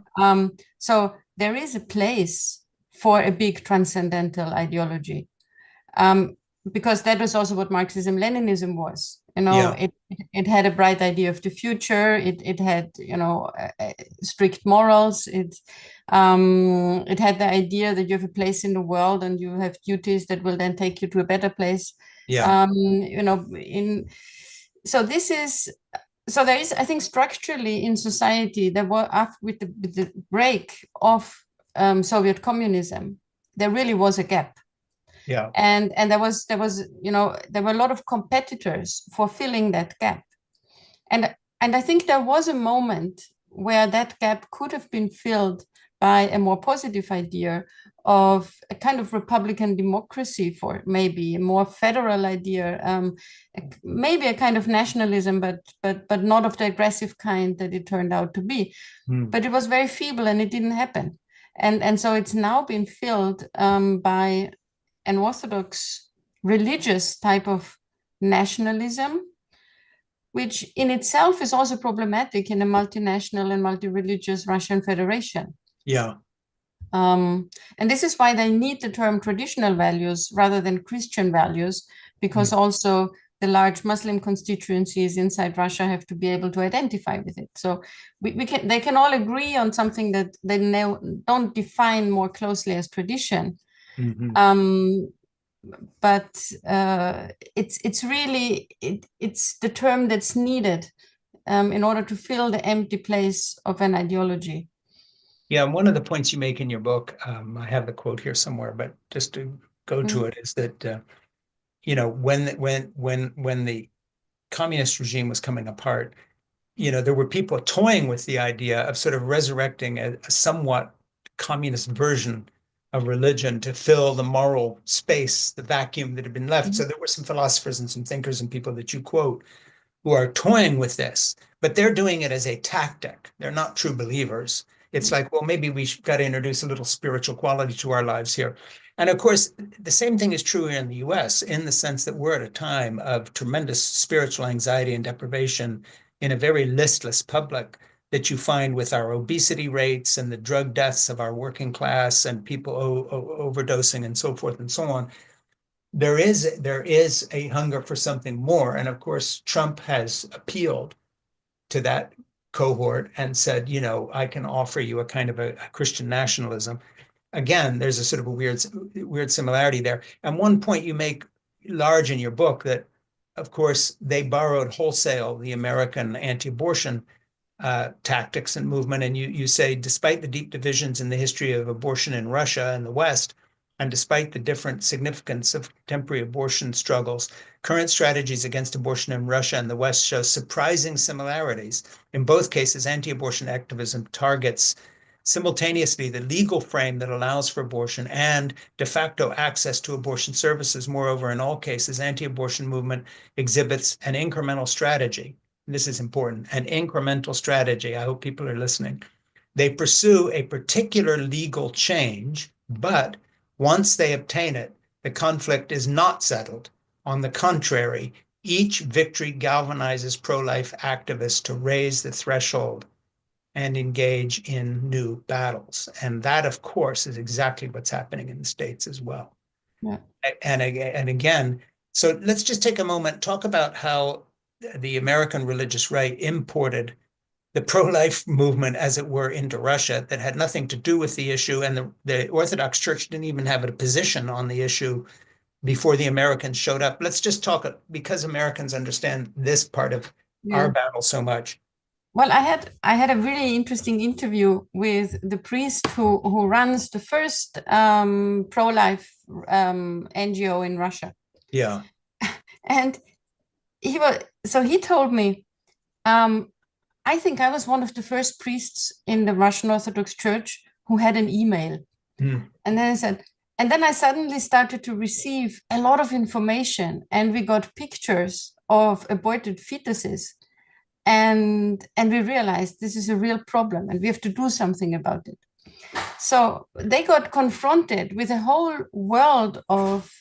So there is a place for a big transcendental ideology. Because that was also what Marxism, Leninism was. It had a bright idea of the future. It had, strict morals. It had the idea that you have a place in the world and you have duties that will then take you to a better place. Yeah. So there is, I think, structurally in society that with the break of Soviet communism, there really was a gap. Yeah. And there were a lot of competitors for filling that gap. And I think there was a moment where that gap could have been filled by a more positive idea of a kind of Republican democracy, for maybe a more federal idea, maybe a kind of nationalism, but not of the aggressive kind that it turned out to be. But it was very feeble and it didn't happen. And so it's now been filled by an Orthodox religious type of nationalism, which in itself is also problematic in a multinational and multi-religious Russian Federation. Yeah. And this is why they need the term traditional values rather than Christian values, because also the large Muslim constituencies inside Russia have to be able to identify with it. So they can all agree on something that they don't define more closely as tradition. But it's really it's the term that's needed in order to fill the empty place of an ideology. Yeah, one of the points you make in your book, I have the quote here somewhere, but just to go to it, is that when the communist regime was coming apart, there were people toying with the idea of sort of resurrecting a somewhat communist version of religion to fill the moral space, the vacuum that had been left. So there were some philosophers and some thinkers and people that you quote who are toying with this, but they're doing it as a tactic. They're not true believers. It's like, well, maybe we've got to introduce a little spiritual quality to our lives here. And of course, the same thing is true here in the US, in the sense that we're at a time of tremendous spiritual anxiety and deprivation in a very listless public that you find with our obesity rates and the drug deaths of our working class and people overdosing and so forth and so on. There is a hunger for something more. And of course, Trump has appealed to that cohort and said, I can offer you a kind of a Christian nationalism. Again, there's a sort of a weird similarity there. And one point you make large in your book that, of course, they borrowed wholesale the American anti-abortion tactics and movement. And you say, despite the deep divisions in the history of abortion in Russia and the West, and despite the different significance of contemporary abortion struggles, current strategies against abortion in Russia and the West show surprising similarities. In both cases, anti-abortion activism targets simultaneously the legal frame that allows for abortion and de facto access to abortion services. Moreover, in all cases, anti-abortion movement exhibits an incremental strategy. This is important, an incremental strategy. I hope people are listening. They pursue a particular legal change, but once they obtain it, the conflict is not settled. On the contrary, each victory galvanizes pro-life activists to raise the threshold and engage in new battles. And that, of course, is exactly what's happening in the States as well. Yeah. And again, so let's just take a moment, talk about how the American religious right imported the pro-life movement, as it were, into Russia that had nothing to do with the issue. And the Orthodox Church didn't even have a position on the issue before the Americans showed up. Let's just talk, because Americans understand this part of our battle so much. Well, I had a really interesting interview with the priest who runs the first pro-life NGO in Russia. Yeah. And he told me, I think I was one of the first priests in the Russian Orthodox Church who had an email. And then I said, and then I suddenly started to receive a lot of information, and we got pictures of aborted fetuses. And we realized this is a real problem and we have to do something about it. So they got confronted with a whole world of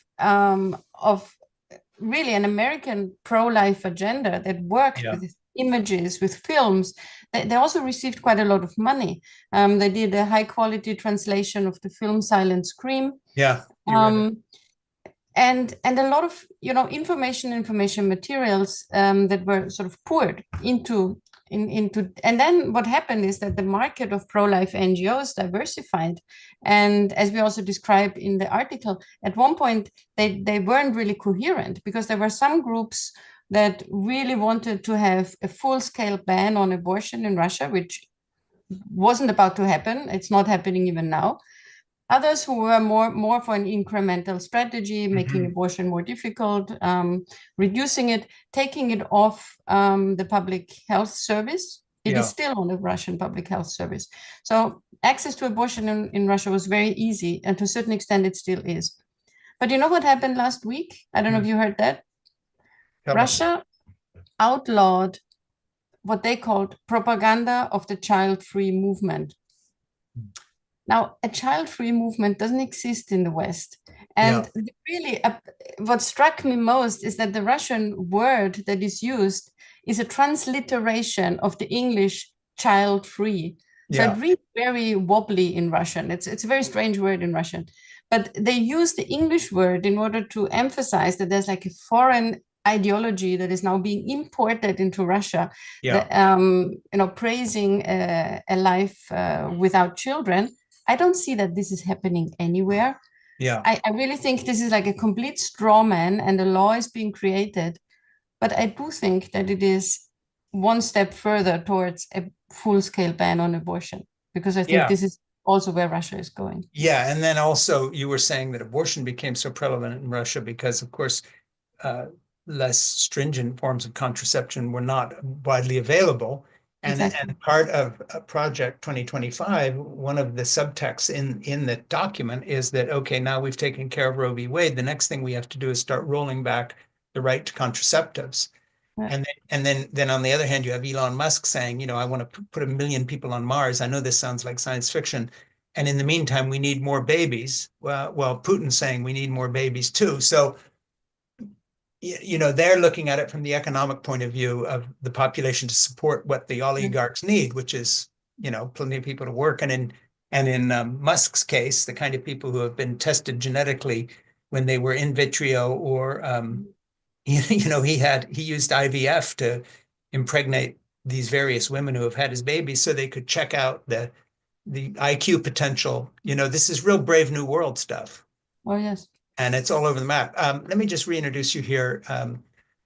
really an American pro-life agenda that worked with images, with films. They also received quite a lot of money. They did a high quality translation of the film Silent Scream. Yeah. And a lot of information materials that were sort of poured into and then what happened is that the market of pro-life NGOs diversified, and as we also describe in the article, at one point they weren't really coherent because there were some groups that really wanted to have a full-scale ban on abortion in Russia, which wasn't about to happen. It's not happening even now. Others who were more for an incremental strategy, making abortion more difficult, reducing it, taking it off the public health service. It is still on the Russian public health service. So access to abortion in Russia was very easy, and to a certain extent it still is. But you know what happened last week? I don't know if you heard that. Russia outlawed what they called propaganda of the child-free movement. Now, a child-free movement doesn't exist in the West. Yeah. And really, what struck me most is that the Russian word that is used is a transliteration of the English child-free. So it Yeah. reads very wobbly in Russian. It's a very strange word in Russian. But they use the English word in order to emphasize that there's like a foreign ideology that is now being imported into Russia, Yeah. that, praising a life without children. I don't see that this is happening anywhere. Yeah. I really think this is like a complete straw man and a law is being created. But I do think that it is one step further towards a full-scale ban on abortion, because I think Yeah. this is also where Russia is going. Yeah. And then also you were saying that abortion became so prevalent in Russia because, of course, uh, less stringent forms of contraception were not widely available. Exactly. And part of Project 2025, one of the subtexts in the document is that, okay, now we've taken care of Roe v. Wade. The next thing we have to do is start rolling back the right to contraceptives. Yeah. And then on the other hand, you have Elon Musk saying, I want to put 1 million people on Mars. I know this sounds like science fiction. And in the meantime, we need more babies. Well, Putin's saying we need more babies too. So they're looking at it from the economic point of view of the population to support what the oligarchs need, which is, plenty of people to work. And in Musk's case, the kind of people who have been tested genetically when they were in vitro or, he used IVF to impregnate these various women who have had his babies so they could check out the IQ potential. This is real Brave New World stuff. Oh, yes. And it's all over the map. Let me just reintroduce you here.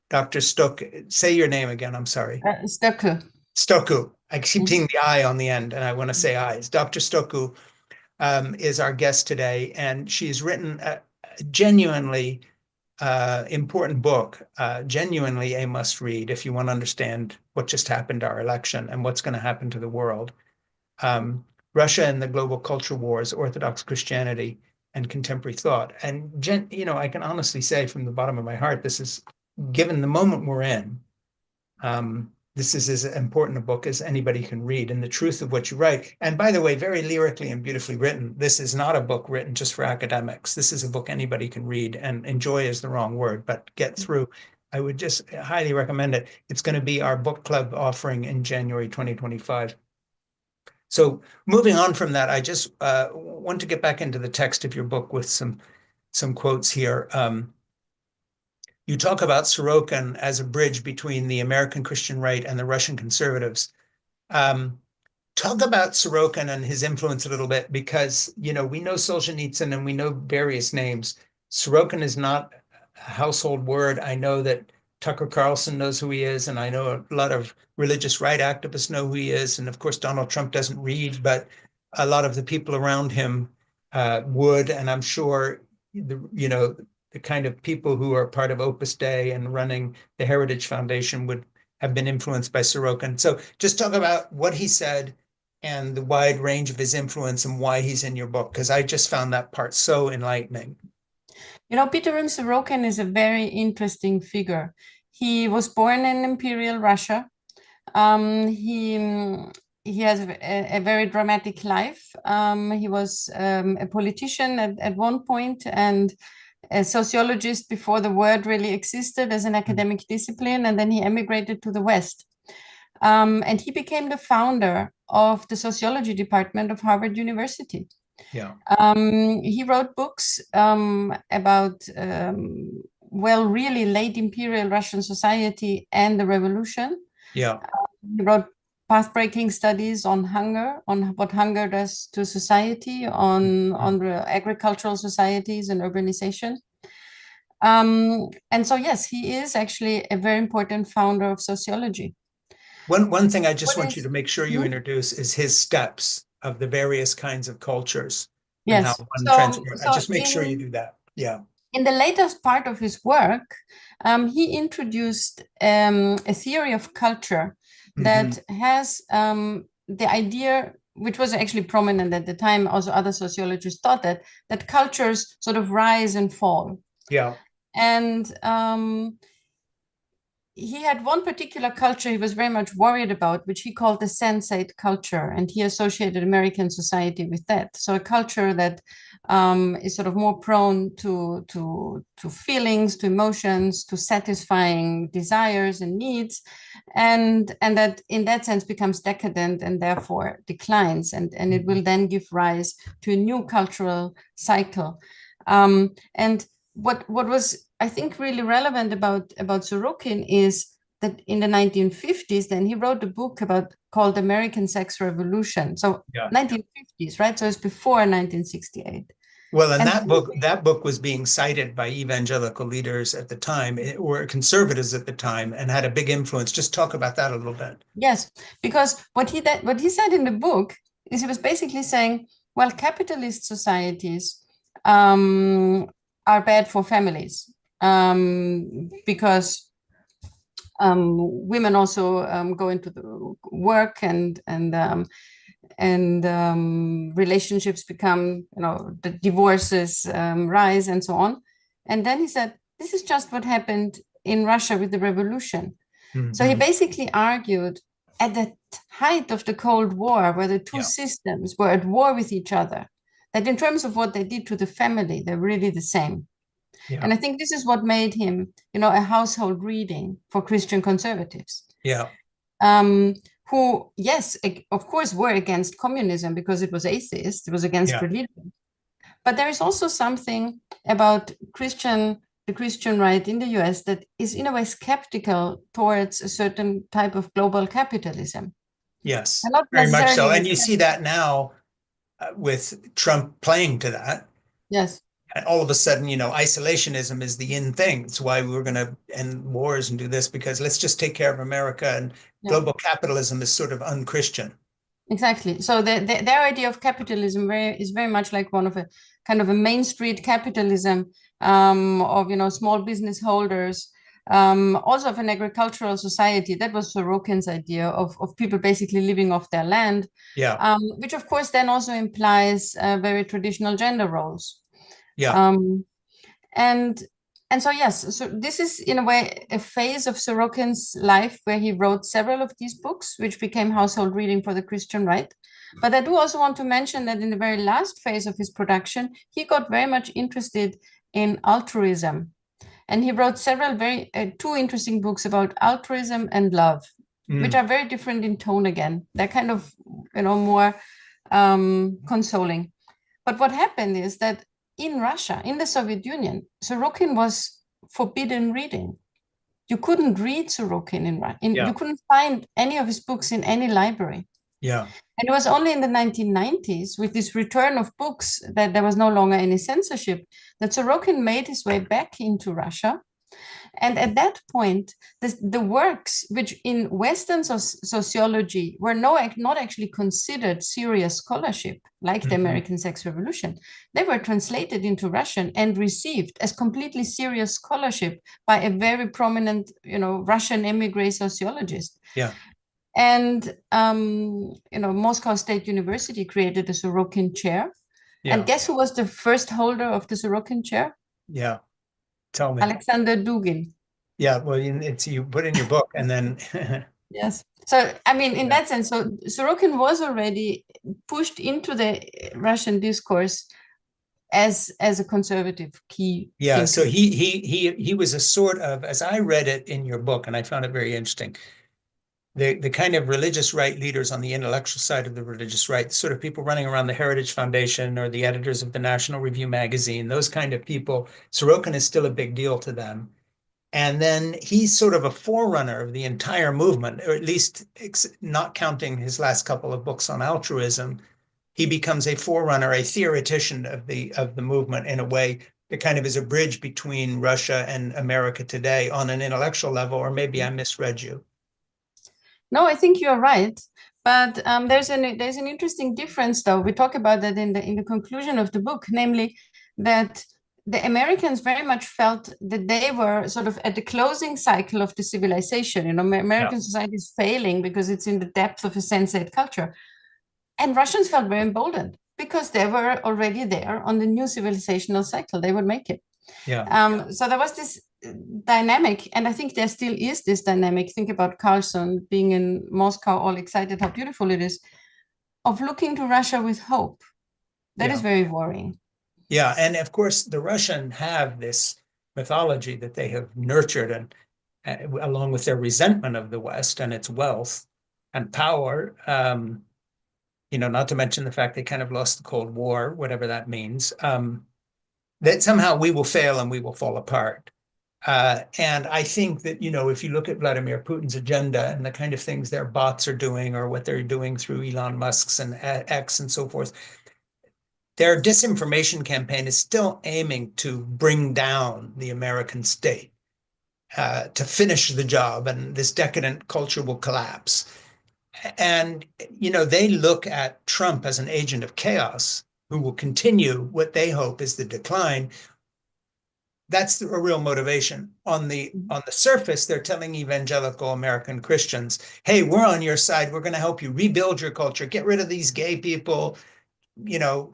Dr. Stoeckl, say your name again. I'm sorry. Stoeckl. Stoeckl. I keep Mhm. seeing the I on the end, and I want to say I's. Dr. Stoeckl is our guest today, and she's written a genuinely important book, genuinely a must read if you want to understand what just happened to our election and what's going to happen to the world. Russia and the Global Culture Wars, Orthodox Christianity, and Contemporary Thought. And, I can honestly say from the bottom of my heart, this is, given the moment we're in, this is as important a book as anybody can read, and the truth of what you write. And by the way, very lyrically and beautifully written. This is not a book written just for academics. This is a book anybody can read, and enjoy is the wrong word, but get through. I would just highly recommend it. It's going to be our book club offering in January 2025. So moving on from that, I just want to get back into the text of your book with some quotes here. You talk about Sorokin as a bridge between the American Christian right and the Russian conservatives. Talk about Sorokin and his influence a little bit, because we know Solzhenitsyn and we know various names. Sorokin is not a household word. I know that Tucker Carlson knows who he is, and I know a lot of religious right activists know who he is. And of course, Donald Trump doesn't read, but a lot of the people around him would. And I'm sure the kind of people who are part of Opus Dei and running the Heritage Foundation would have been influenced by Sorokin. So just talk about what he said and the wide range of his influence and why he's in your book, because I just found that part so enlightening. Peter Sorokin is a very interesting figure. He was born in Imperial Russia. He has a very dramatic life. He was a politician at one point and a sociologist before the word really existed as an academic discipline, and then he emigrated to the West. And he became the founder of the sociology department of Harvard University. Yeah. He wrote books about, really late imperial Russian society and the revolution. Yeah. He wrote path-breaking studies on hunger, on what hunger does to society, on the agricultural societies and urbanization. And so, yes, he is actually a very important founder of sociology. One thing I just What want you is, to make sure you hmm? introduce is his steps of the various kinds of cultures and how Yes. one So, transforms. I so just make sure you do that. Yeah. in the latest part of his work, he introduced a theory of culture Mm-hmm. that has the idea, which was actually prominent at the time, also other sociologists thought that cultures sort of rise and fall. Yeah. And he had one particular culture he was very much worried about, which he called the sensate culture, and he associated American society with that. So a culture that is sort of more prone to feelings, to emotions, to satisfying desires and needs, and that in that sense becomes decadent and therefore declines, and it will then give rise to a new cultural cycle. And what was, I think, really relevant about Sorokin is that in the 1950s, then he wrote a book called American Sex Revolution. So 1950s, right? So it's before 1968. Well, and that book was being cited by evangelical leaders at the time, or conservatives at the time, and had a big influence. Just talk about that a little bit. Yes, because what he said in the book is he was basically saying, well, capitalist societies are bad for families because women also go into the work and relationships become, the divorces rise and so on. And then he said, this is just what happened in Russia with the revolution. Mm-hmm. So he basically argued at the height of the Cold War, where the two systems were at war with each other, that in terms of what they did to the family, they're really the same. Yeah. And I think this is what made him, a household reading for Christian conservatives. Yeah. Who, yes, of course, were against communism because it was atheist, it was against religion. But there is also something about the Christian right in the US that is in a way skeptical towards a certain type of global capitalism. Yes, very much so. And you see that now with Trump playing to that. Yes. And all of a sudden, isolationism is the in thing. It's why we're going to end wars and do this, because let's just take care of America, and global capitalism is sort of un-Christian. Exactly. So their idea of capitalism is very much like one of a kind of a Main Street capitalism of, small business holders, also of an agricultural society. That was Sorokin's idea of people basically living off their land, which of course then also implies very traditional gender roles. Yeah. And so, yes, so this is in a way a phase of Sorokin's life where he wrote several of these books, which became household reading for the Christian right. But I do also want to mention that in the very last phase of his production, he got very much interested in altruism. And he wrote several two interesting books about altruism and love, which are very different in tone again. They're kind of, more consoling. But what happened is that in Russia, in the Soviet Union, Sorokin was forbidden reading. You couldn't read Sorokin you couldn't find any of his books in any library. Yeah. And it was only in the 1990s, with this return of books, that there was no longer any censorship, that Sorokin made his way back into Russia. And at that point, the works which in Western sociology were not actually considered serious scholarship, like the American Sex Revolution, they were translated into Russian and received as completely serious scholarship by a very prominent, Russian emigre sociologist. Yeah. And, Moscow State University created the Sorokin chair. Yeah. And guess who was the first holder of the Sorokin chair? Yeah. Tell me. Alexander Dugin. Yeah, well, it's you put in your book, and then yes. So I mean, in that sense, so Sorokin was already pushed into the Russian discourse as a conservative key. Yeah. thinker. So he was a sort of, as I read it in your book, and I found it very interesting, the kind of religious right leaders on the intellectual side of the religious right, sort of people running around the Heritage Foundation or the editors of the National Review magazine, those kind of people, Sorokin is still a big deal to them. And then he's sort of a forerunner of the entire movement, or at least not counting his last couple of books on altruism. He becomes a forerunner, a theoretician of the movement in a way that kind of is a bridge between Russia and America today on an intellectual level, or maybe I misread you. No, I think you're right. But there's an interesting difference, though. We talk about that in the conclusion of the book, namely that the Americans very much felt that they were sort of at the closing cycle of the civilization. American society is failing because it's in the depth of a sensate culture. And Russians felt very emboldened because they were already there on the new civilizational cycle. They would make it. Yeah. So there was this dynamic, and I think there still is this dynamic. Think about Carlson being in Moscow, all excited how beautiful it is, of looking to Russia with hope. That is Yeah. very worrying. Yeah. And of course, the Russian have this mythology that they have nurtured, and along with their resentment of the West and its wealth and power, not to mention the fact they kind of lost the Cold War, whatever that means, that somehow we will fail and we will fall apart. And I think that, if you look at Vladimir Putin's agenda and the kind of things their bots are doing or what they're doing through Elon Musk's and X and so forth, their disinformation campaign is still aiming to bring down the American state, to finish the job, and this decadent culture will collapse. And, they look at Trump as an agent of chaos who will continue what they hope is the decline. That's a real motivation. On the surface, they're telling evangelical American Christians, hey, we're on your side. We're going to help you rebuild your culture, get rid of these gay people,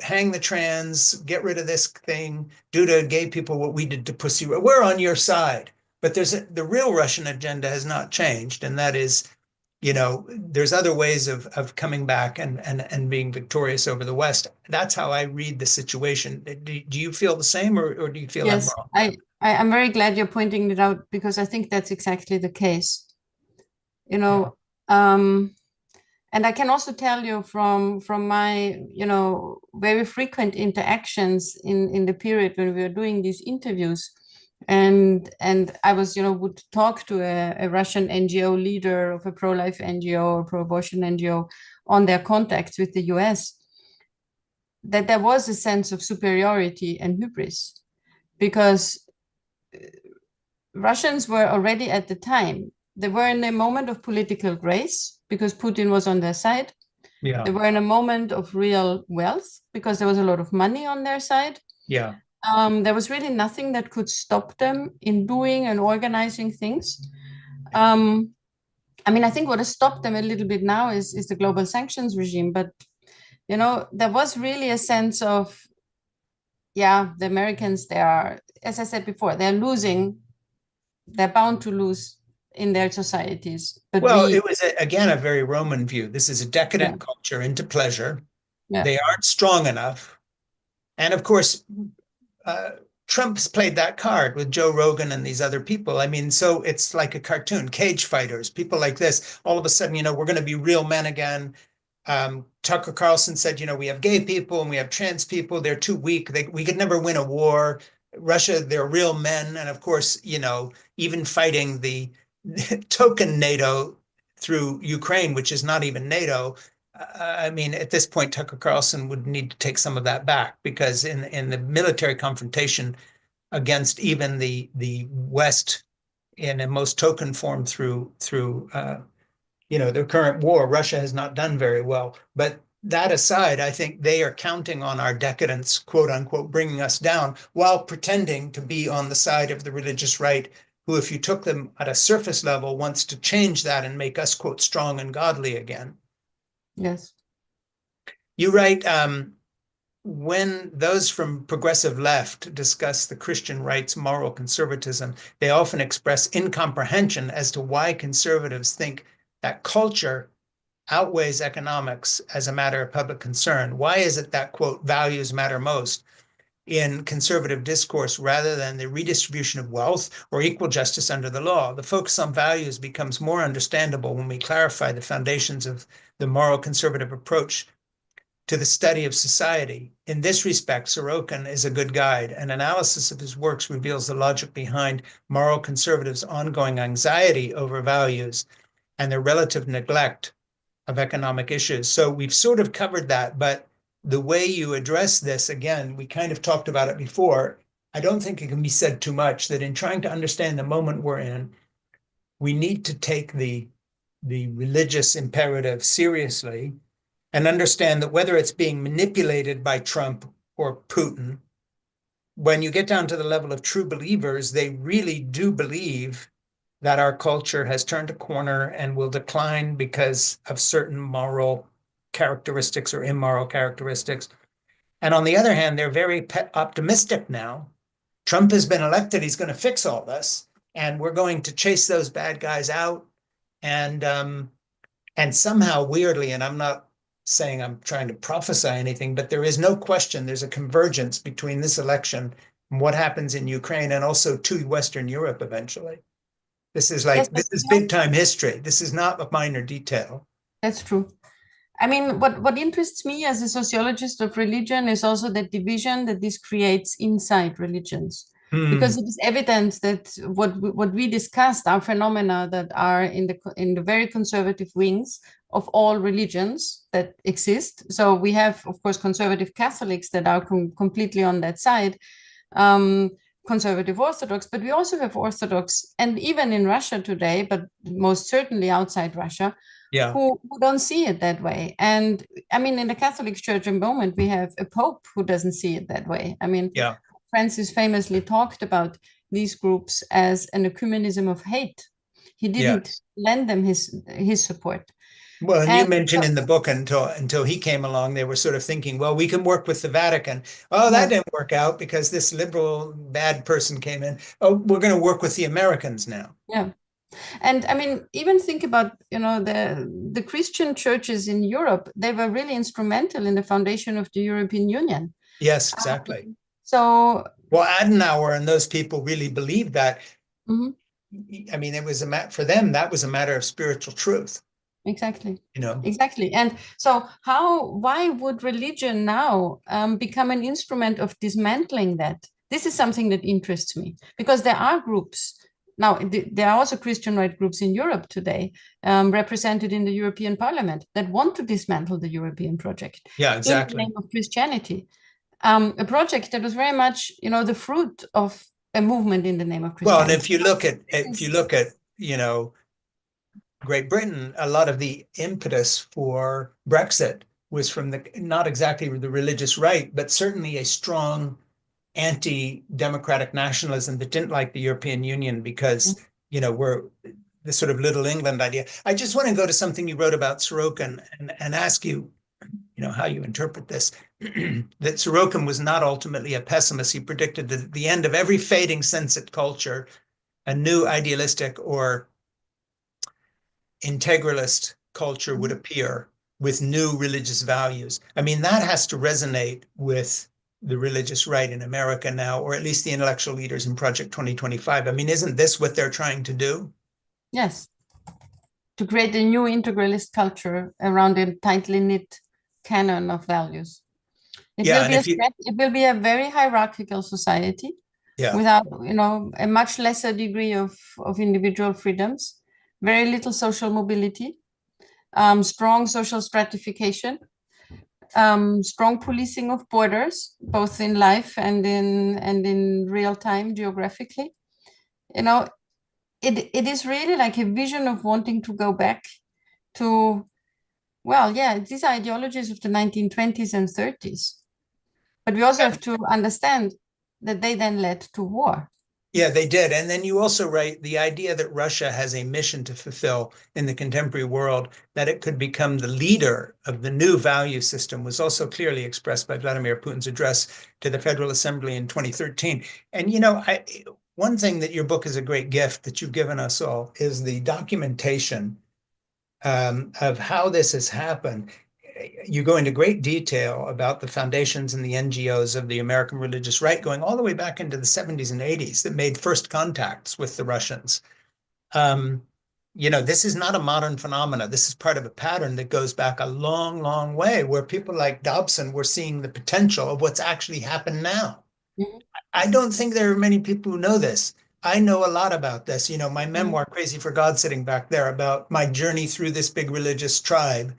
hang the trans, get rid of this thing, do to gay people what we did to Pussy. We're on your side. But the real Russian agenda has not changed, and that is, there's other ways of coming back and being victorious over the West. That's how I read the situation. Do you feel the same, or do you feel I'm Yes, wrong? I'm very glad you're pointing it out, because I think that's exactly the case. You know, and I can also tell you from my, very frequent interactions in the period when we were doing these interviews, and I was, would talk to a Russian NGO leader of a pro-life NGO or pro-abortion NGO on their contacts with the US, that there was a sense of superiority and hubris, because Russians were already at the time, they were in a moment of political grace because Putin was on their side. Yeah. They were in a moment of real wealth because there was a lot of money on their side. Yeah. There was really nothing that could stop them in doing and organizing things. I think what has stopped them a little bit now is the global sanctions regime. But, there was really a sense of, the Americans, they are, as I said before, they're losing, they're bound to lose in their societies. But Well, it was, again, a very Roman view. This is a decadent yeah, culture into pleasure. yeah, They aren't strong enough. And of course, Trump's played that card with Joe Rogan and these other people. So it's like a cartoon, cage fighters, people like this. All of a sudden, we're going to be real men again. Tucker Carlson said, we have gay people and we have trans people. They're too weak. We could never win a war. Russia, they're real men. And of course, even fighting the token NATO through Ukraine, which is not even NATO. At this point, Tucker Carlson would need to take some of that back, because in the military confrontation against even the West in a most token form through the current war, Russia has not done very well. But that aside, I think they are counting on our decadence, quote unquote, bringing us down, while pretending to be on the side of the religious right, who, if you took them at a surface level, wants to change that and make us, quote, strong and godly again. yes. You write, when those from progressive left discuss the Christian right's moral conservatism, they often express incomprehension as to why conservatives think that culture outweighs economics as a matter of public concern. Why is it that, quote, values matter most in conservative discourse rather than the redistribution of wealth or equal justice under the law? The focus on values becomes more understandable when we clarify the foundations of the moral conservative approach to the study of society. In this respect, Sorokin is a good guide. An analysis of his works reveals the logic behind moral conservatives' ongoing anxiety over values and their relative neglect of economic issues. So we've sort of covered that, but the way you address this, again, we kind of talked about it before. I don't think it can be said too much that in trying to understand the moment we're in, we need to take the religious imperative seriously and understand that whether it's being manipulated by Trump or Putin, when you get down to the level of true believers, they really do believe that our culture has turned a corner and will decline because of certain moral characteristics or immoral characteristics. And on the other hand, they're very optimistic now Trump has been elected. He's going to fix all this, and we're going to chase those bad guys out. And somehow, weirdly, and I'm not saying I'm trying to prophesy anything, but there is no question there's a convergence between this election and what happens in Ukraine and also to Western Europe eventually. This is Yes, like, but this is big time history. This is not a minor detail. that's true. I mean, what interests me as a sociologist of religion is also the division that this creates inside religions. Because Hmm. it is evident that what we discussed are phenomena that are in the very conservative wings of all religions that exist. So we have, of course, conservative Catholics that are completely on that side, um, conservative Orthodox, but we also have Orthodox, and even in Russia today, but most certainly outside Russia, Yeah. who don't see it that way. And I mean, in the Catholic Church at the moment, we have a Pope who doesn't see it that way. I mean, Yeah. Francis famously talked about these groups as an ecumenism of hate. He didn't Yes. lend them his support. Well, and you And mentioned so, in the book until he came along, they were sort of thinking, well, we can work with the Vatican. Oh, that yeah, didn't work out because this liberal bad person came in. Oh, we're going to work with the Americans now. yeah. And I mean, even think about, the Christian churches in Europe, they were really instrumental in the foundation of the European Union. Yes, exactly. So, Well, Adenauer and those people really believed that. mhm, I mean, it was for them, that was a matter of spiritual truth, exactly. you know? Exactly. And so why would religion now become an instrument of dismantling that? This is something that interests me because there are groups. Now, there are also Christian right groups in Europe today, represented in the European Parliament, that want to dismantle the European project Yeah, in the exactly. name of Christianity. A project that was very much, the fruit of a movement in the name of Well, and Christianity. if you look at, you know, Great Britain, a lot of the impetus for Brexit was from the not exactly the religious right, but certainly a strong anti-democratic nationalism that didn't like the European Union because, we're the sort of little England idea. I just want to go to something you wrote about Sorokin and ask you, how you interpret this. That Sorokin was not ultimately a pessimist. He predicted that at the end of every fading sensate culture, a new idealistic or integralist culture would appear with new religious values. I mean, that has to resonate with the religious right in America now, or at least the intellectual leaders in Project 2025. I mean, isn't this what they're trying to do? Yes, to create a new integralist culture around a tightly knit canon of values. It Yeah, will and be a if you, threat, it will be a very hierarchical society yeah, without, a much lesser degree of individual freedoms, very little social mobility, strong social stratification, strong policing of borders, both in life and in real time geographically. You know, it is really like a vision of wanting to go back to, well, yeah, these are ideologies of the 1920s and 30s. But we also have to understand that they then led to war. yeah, they did. And then you also write the idea that Russia has a mission to fulfill in the contemporary world, that it could become the leader of the new value system, was also clearly expressed by Vladimir Putin's address to the Federal Assembly in 2013. And, one thing that your book is a great gift that you've given us all is the documentation of how this has happened. You go into great detail about the foundations and the NGOs of the American religious right, going all the way back into the 70s and 80s, that made first contacts with the Russians. Um, this is not a modern phenomena. This is part of a pattern that goes back a long, long way, where people like Dobson were seeing the potential of what's actually happened now. Mhm, I don't think there are many people who know this. I know a lot about this. My mhm, memoir, Crazy for God, sitting back there, about my journey through this big religious tribe.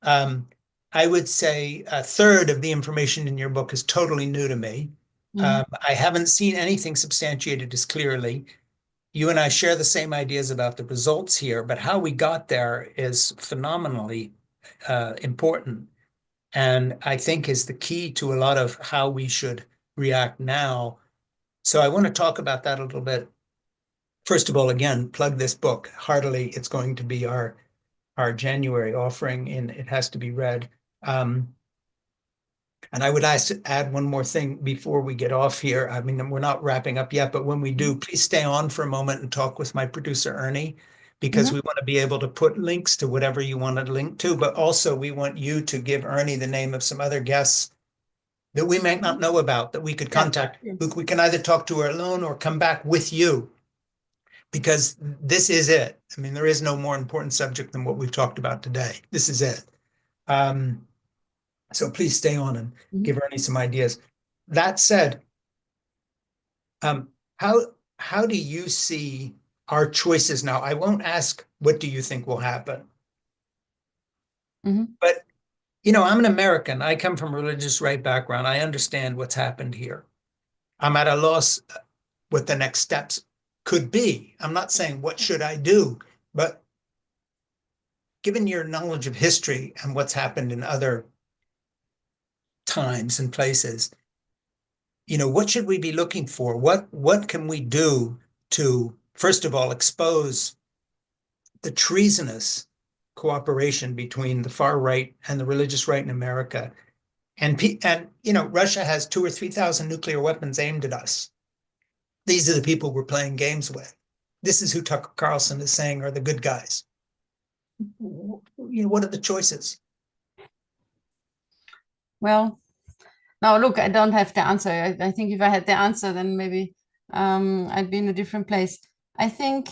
Um, I would say a third of the information in your book is totally new to me. mhm. I haven't seen anything substantiated as clearly. You and I share the same ideas about the results here, but how we got there is phenomenally important. And I think is the key to a lot of how we should react now. So I want to talk about that a little bit. First of all, again, plug this book heartily. It's going to be our January offering, and it has to be read. Um, And I would add one more thing before we get off here. I mean, we're not wrapping up yet, but when we do, please stay on for a moment and talk with my producer, Ernie, because we want to be able to put links to whatever you want to link to, but also we want you to give Ernie the name of some other guests that we might not know about that we could contact. We can either talk to her alone or come back with you, because this is it. I mean, there is no more important subject than what we've talked about today. This is it. So please stay on and give Ernie some ideas. That said, how do you see our choices now? I won't ask what do you think will happen, but I'm an American. I come from a religious right background. I understand what's happened here. I'm at a loss what the next steps could be. I'm not saying what should I do, but given your knowledge of history and what's happened in other times and places, what should we be looking for? What can we do to, first of all, expose the treasonous cooperation between the far right and the religious right in America? And Russia has 2,000 or 3,000 nuclear weapons aimed at us. These are the people we're playing games with. This is who Tucker Carlson is saying are the good guys. What are the choices? Well, now look, I don't have the answer. I think if I had the answer, then maybe I'd be in a different place. I think,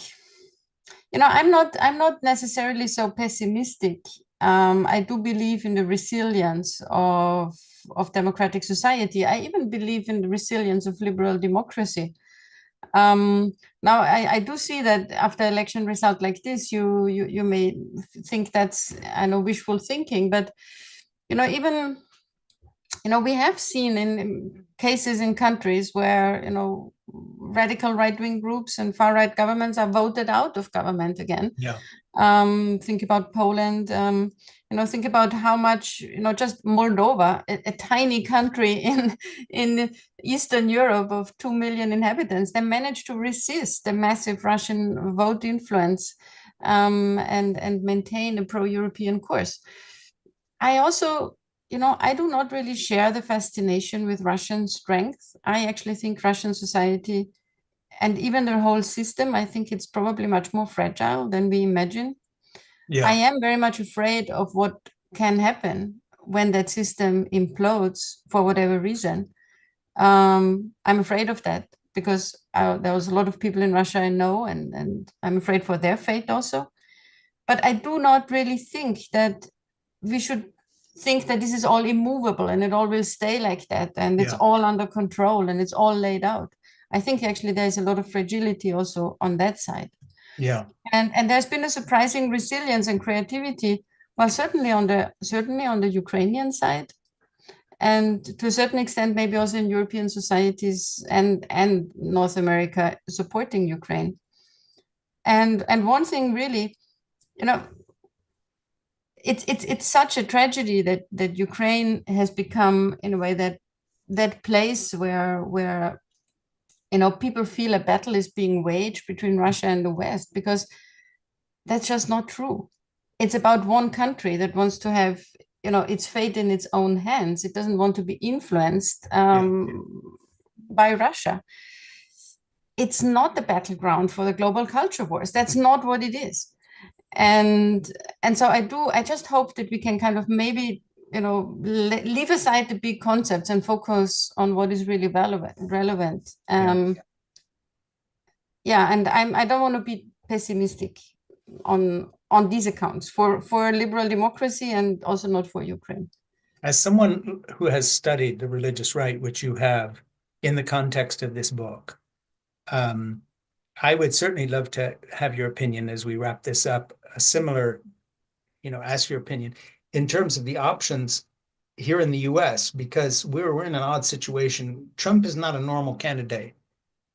I'm not necessarily so pessimistic. I do believe in the resilience of democratic society. I even believe in the resilience of liberal democracy. Now I do see that after election result like this, you may think that's, I know, wishful thinking, but even we have seen in cases in countries where radical right-wing groups and far-right governments are voted out of government again. Yeah. Think about Poland. Think about how much just Moldova, a tiny country in Eastern Europe of 2 million inhabitants, they managed to resist the massive Russian vote influence and maintain a pro-European course. I also, I do not really share the fascination with Russian strength. I actually think Russian society and even their whole system, I think it's probably much more fragile than we imagine. I am very much afraid of what can happen when that system implodes for whatever reason. I'm afraid of that because there was a lot of people in Russia I know, and I'm afraid for their fate also. But I do not really think that we should think that this is all immovable and it all will stay like that and it's all under control and it's all laid out. I think actually there's a lot of fragility also on that side. Yeah. And there's been a surprising resilience and creativity, well, certainly on the Ukrainian side, and to a certain extent, maybe also in European societies and North America supporting Ukraine. And one thing really, it's such a tragedy that Ukraine has become, in a way, that place where people feel a battle is being waged between Russia and the West, because that's just not true. It's about one country that wants to have its fate in its own hands. It doesn't want to be influenced by Russia. It's not the battleground for the global culture wars. That's not what it is. And so I just hope that we can kind of maybe leave aside the big concepts and focus on what is really relevant. And I don't want to be pessimistic on these accounts for liberal democracy and also not for Ukraine. As someone who has studied the religious right, which you have in the context of this book, I would certainly love to have your opinion as we wrap this up. A similar, ask your opinion in terms of the options here in the US, because we're in an odd situation. Trump is not a normal candidate.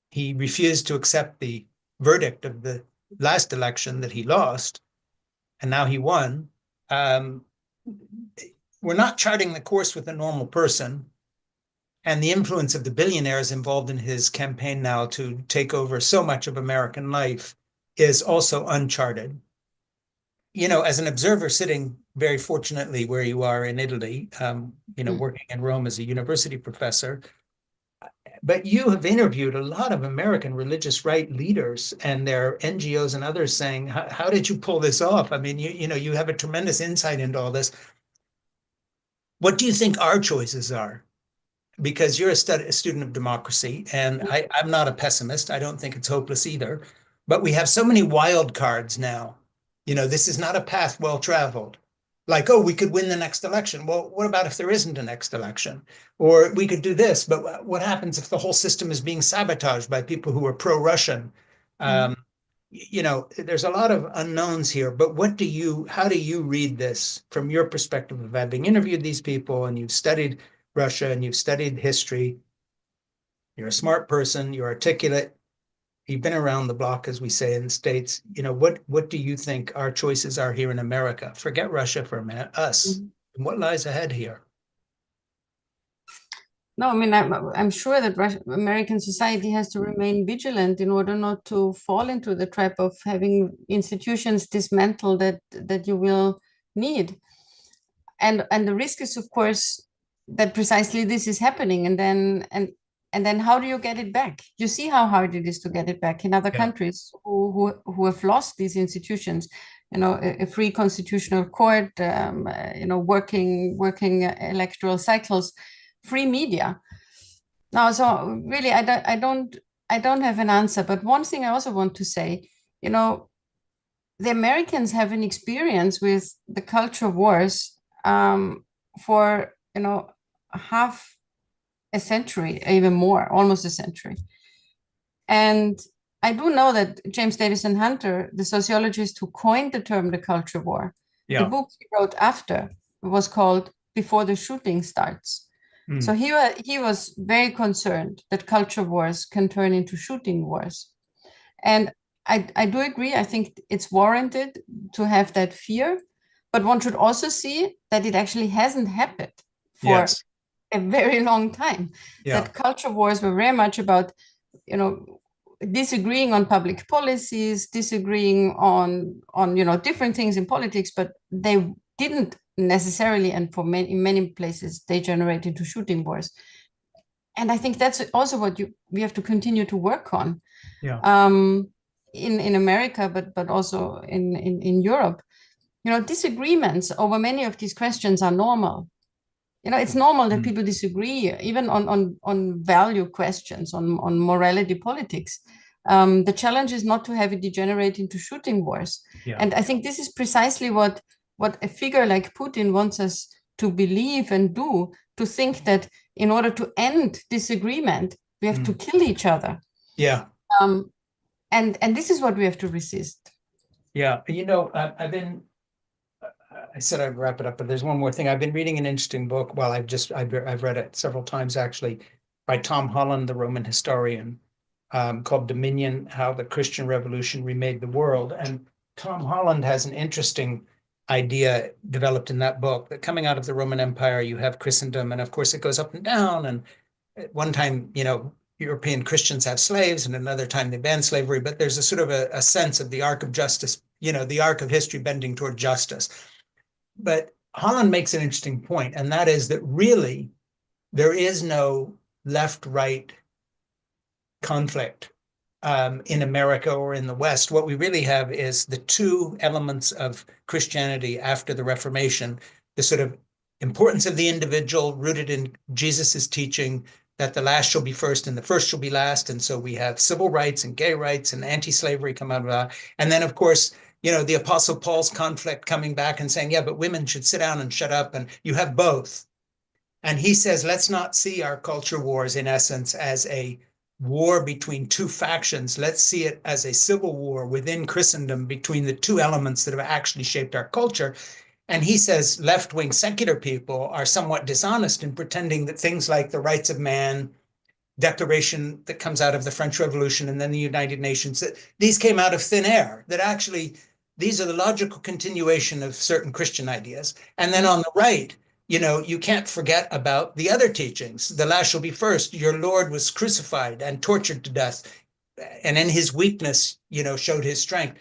He refused to accept the verdict of the last election that he lost, and now he won. We're not charting the course with a normal person. And the influence of the billionaires involved in his campaign now to take over so much of American life is also uncharted. as an observer sitting very fortunately where you are in Italy, working in Rome as a university professor, but you have interviewed a lot of American religious right leaders and their NGOs and others saying, how did you pull this off? I mean, you have a tremendous insight into all this. What do you think our choices are? Because you're a student of democracy, and I'm not a pessimist. I don't think it's hopeless either. But we have so many wild cards now. This is not a path well traveled. Like, oh, we could win the next election. Well, what about if there isn't a next election? Or we could do this, but what happens if the whole system is being sabotaged by people who are pro-Russian? There's a lot of unknowns here, but how do you read this from your perspective of having interviewed these people and you've studied Russia and you've studied history? You're a smart person, you're articulate, you've been around the block, as we say in the States. What do you think our choices are here in America? Forget Russia for a minute, us. And what lies ahead here? No, I mean, I'm sure that American society has to remain vigilant in order not to fall into the trap of having institutions dismantled that you will need. And the risk is, of course, that precisely this is happening, and then how do you get it back? You see how hard it is to get it back in other countries who have lost these institutions. A free constitutional court, working electoral cycles, free media. Now, so really, I don't have an answer. But one thing I also want to say, the Americans have an experience with the culture wars for half a century, even more, almost a century. And I do know that James Davison Hunter, the sociologist who coined the term the culture war, the book he wrote after was called Before the Shooting Starts. So he was very concerned that culture wars can turn into shooting wars. And I do agree. I think it's warranted to have that fear, but one should also see that it actually hasn't happened for a very long time. That culture wars were very much about, disagreeing on public policies, disagreeing on different things in politics, but they didn't necessarily, and in many places, they generate into shooting wars. And I think that's also what we have to continue to work on. In America, but also in Europe, disagreements over many of these questions are normal. It's normal that people disagree, even on value questions, on morality politics. The challenge is not to have it degenerate into shooting wars. And I think this is precisely what a figure like Putin wants us to believe and do, to think that in order to end disagreement, we have to kill each other. And this is what we have to resist. I said I'd wrap it up, but there's one more thing. I've been reading an interesting book. Well, I've read it several times actually, by Tom Holland, the Roman historian, called Dominion: How the Christian Revolution Remade the World. And Tom Holland has an interesting idea developed in that book, that coming out of the Roman Empire, you have Christendom, and of course it goes up and down. And at one time, European Christians have slaves, and another time they ban slavery, but there's a sort of a sense of the arc of justice, the arc of history bending toward justice. But Holland makes an interesting point, and that is that really there is no left-right conflict in America or in the West. What we really have is the two elements of Christianity after the Reformation, the sort of importance of the individual rooted in Jesus's teaching that the last shall be first and the first shall be last. And so we have civil rights and gay rights and anti-slavery come out of that. And then, of course, the Apostle Paul's conflict coming back and saying, yeah, but women should sit down and shut up. And you have both. And he says, let's not see our culture wars, in essence, as a war between two factions. Let's see it as a civil war within Christendom between the two elements that have actually shaped our culture. And he says left-wing secular people are somewhat dishonest in pretending that things like the rights of man, declaration that comes out of the French Revolution and then the United Nations, that these came out of thin air, that actually these are the logical continuation of certain Christian ideas. And then on the right, you can't forget about the other teachings. The last shall be first. Your Lord was crucified and tortured to death, and in his weakness, showed his strength.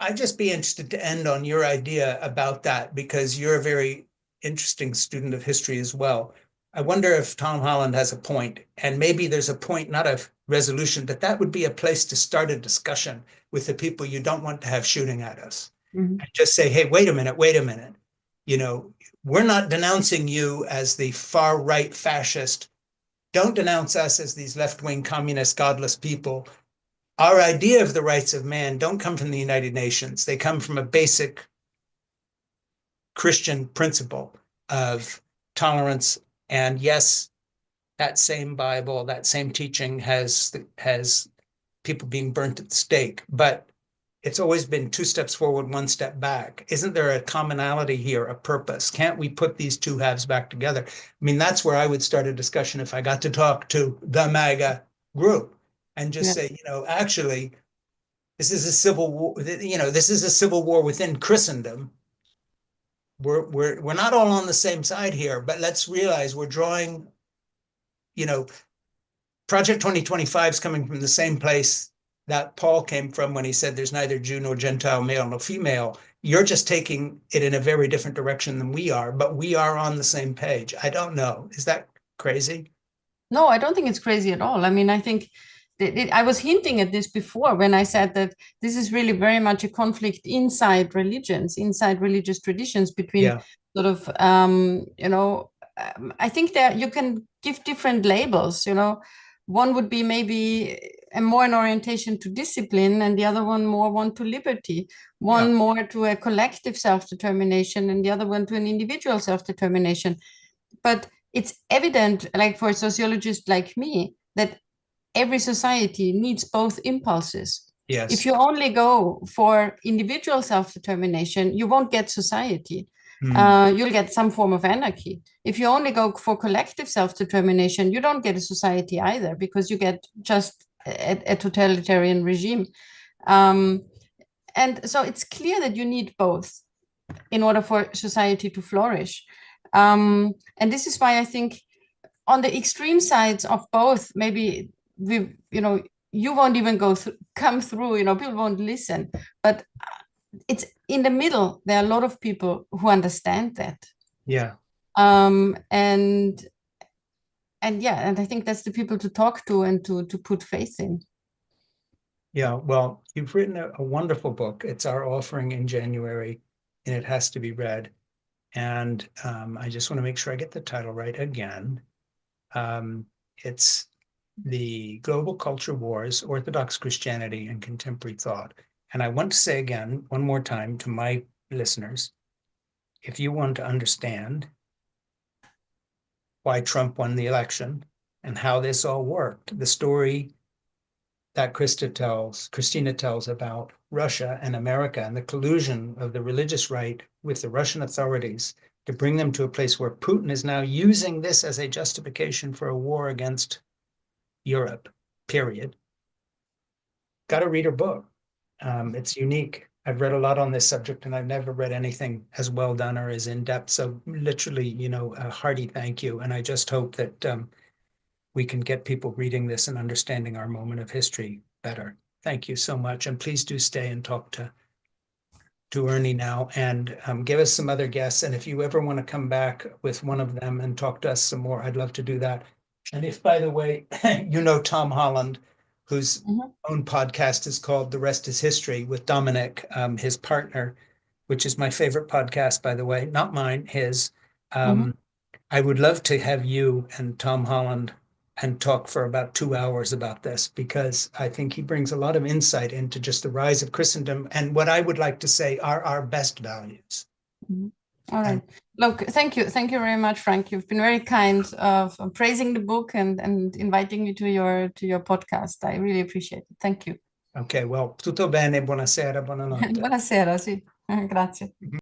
I'd just be interested to end on your idea about that, because you're a very interesting student of history as well. I wonder if Tom Holland has a point, and maybe there's a point, not a resolution, but that would be a place to start a discussion with the people you don't want to have shooting at us. Mhm. And just say, hey, wait a minute, wait a minute. You know, we're not denouncing you as the far right fascist. Don't denounce us as these left-wing communist godless people. Our idea of the rights of man don't come from the United Nations. They come from a basic Christian principle of tolerance. And yes, that same Bible, that same teaching has people being burnt at the stake, but it's always been 2 steps forward, 1 step back. Isn't there a commonality here, a purpose? Can't we put these two halves back together? I mean, that's where I would start a discussion if I got to talk to the MAGA group and just say, actually, this is a civil war, this is a civil war within Christendom. We're not all on the same side here, but let's realize we're drawing, Project 2025 is coming from the same place that Paul came from when he said there's neither Jew nor Gentile, male nor female. You're just taking it in a very different direction than we are, but we are on the same page. I don't know. Is that crazy? No, I don't think it's crazy at all. I mean, I think I was hinting at this before when I said that this is really very much a conflict inside religions, inside religious traditions between sort of, I think that you can give different labels, one would be maybe a more an orientation to discipline, and the other one to liberty, one more to a collective self-determination, and the other one to an individual self-determination. But it's evident, like for a sociologist like me, that every society needs both impulses. Yes. If you only go for individual self-determination, you won't get society. You'll get some form of anarchy. If you only go for collective self-determination, you don't get a society either, because you get just a totalitarian regime. And so it's clear that you need both in order for society to flourish. And this is why I think on the extreme sides of both, maybe you won't even come through, people won't listen. But it's in the middle. There are a lot of people who understand that. Yeah. And I think that's the people to talk to and to put faith in. Yeah, well, you've written a wonderful book. It's our offering in January, and it has to be read. And I just want to make sure I get the title right again. It's The Global Culture Wars, Orthodox Christianity and Contemporary Thought. And I want to say again, one more time to my listeners, if you want to understand why Trump won the election and how this all worked, the story that Kristina tells about Russia and America and the collusion of the religious right with the Russian authorities to bring them to a place where Putin is now using this as a justification for a war against Europe, period. Got to read her book. It's unique. I've read a lot on this subject, and I've never read anything as well done or as in depth. So literally, a hearty thank you. And I just hope that we can get people reading this and understanding our moment of history better. Thank you so much. And please do stay and talk to Ernie now, and give us some other guests. And if you ever want to come back with one of them and talk to us some more, I'd love to do that. And if, by the way, Tom Holland, whose own podcast is called The Rest is History with Dominic, his partner, which is my favorite podcast, by the way, not mine, his. I would love to have you and Tom Holland and talk for about 2 hours about this, because I think he brings a lot of insight into just the rise of Christendom and what I would like to say are our best values. All right. Look, thank you very much, Frank. You've been very kind of praising the book and inviting me to your podcast. I really appreciate it. Thank you. Okay, well, tutto bene, buonasera, buonanotte. Buonasera, sì. Grazie.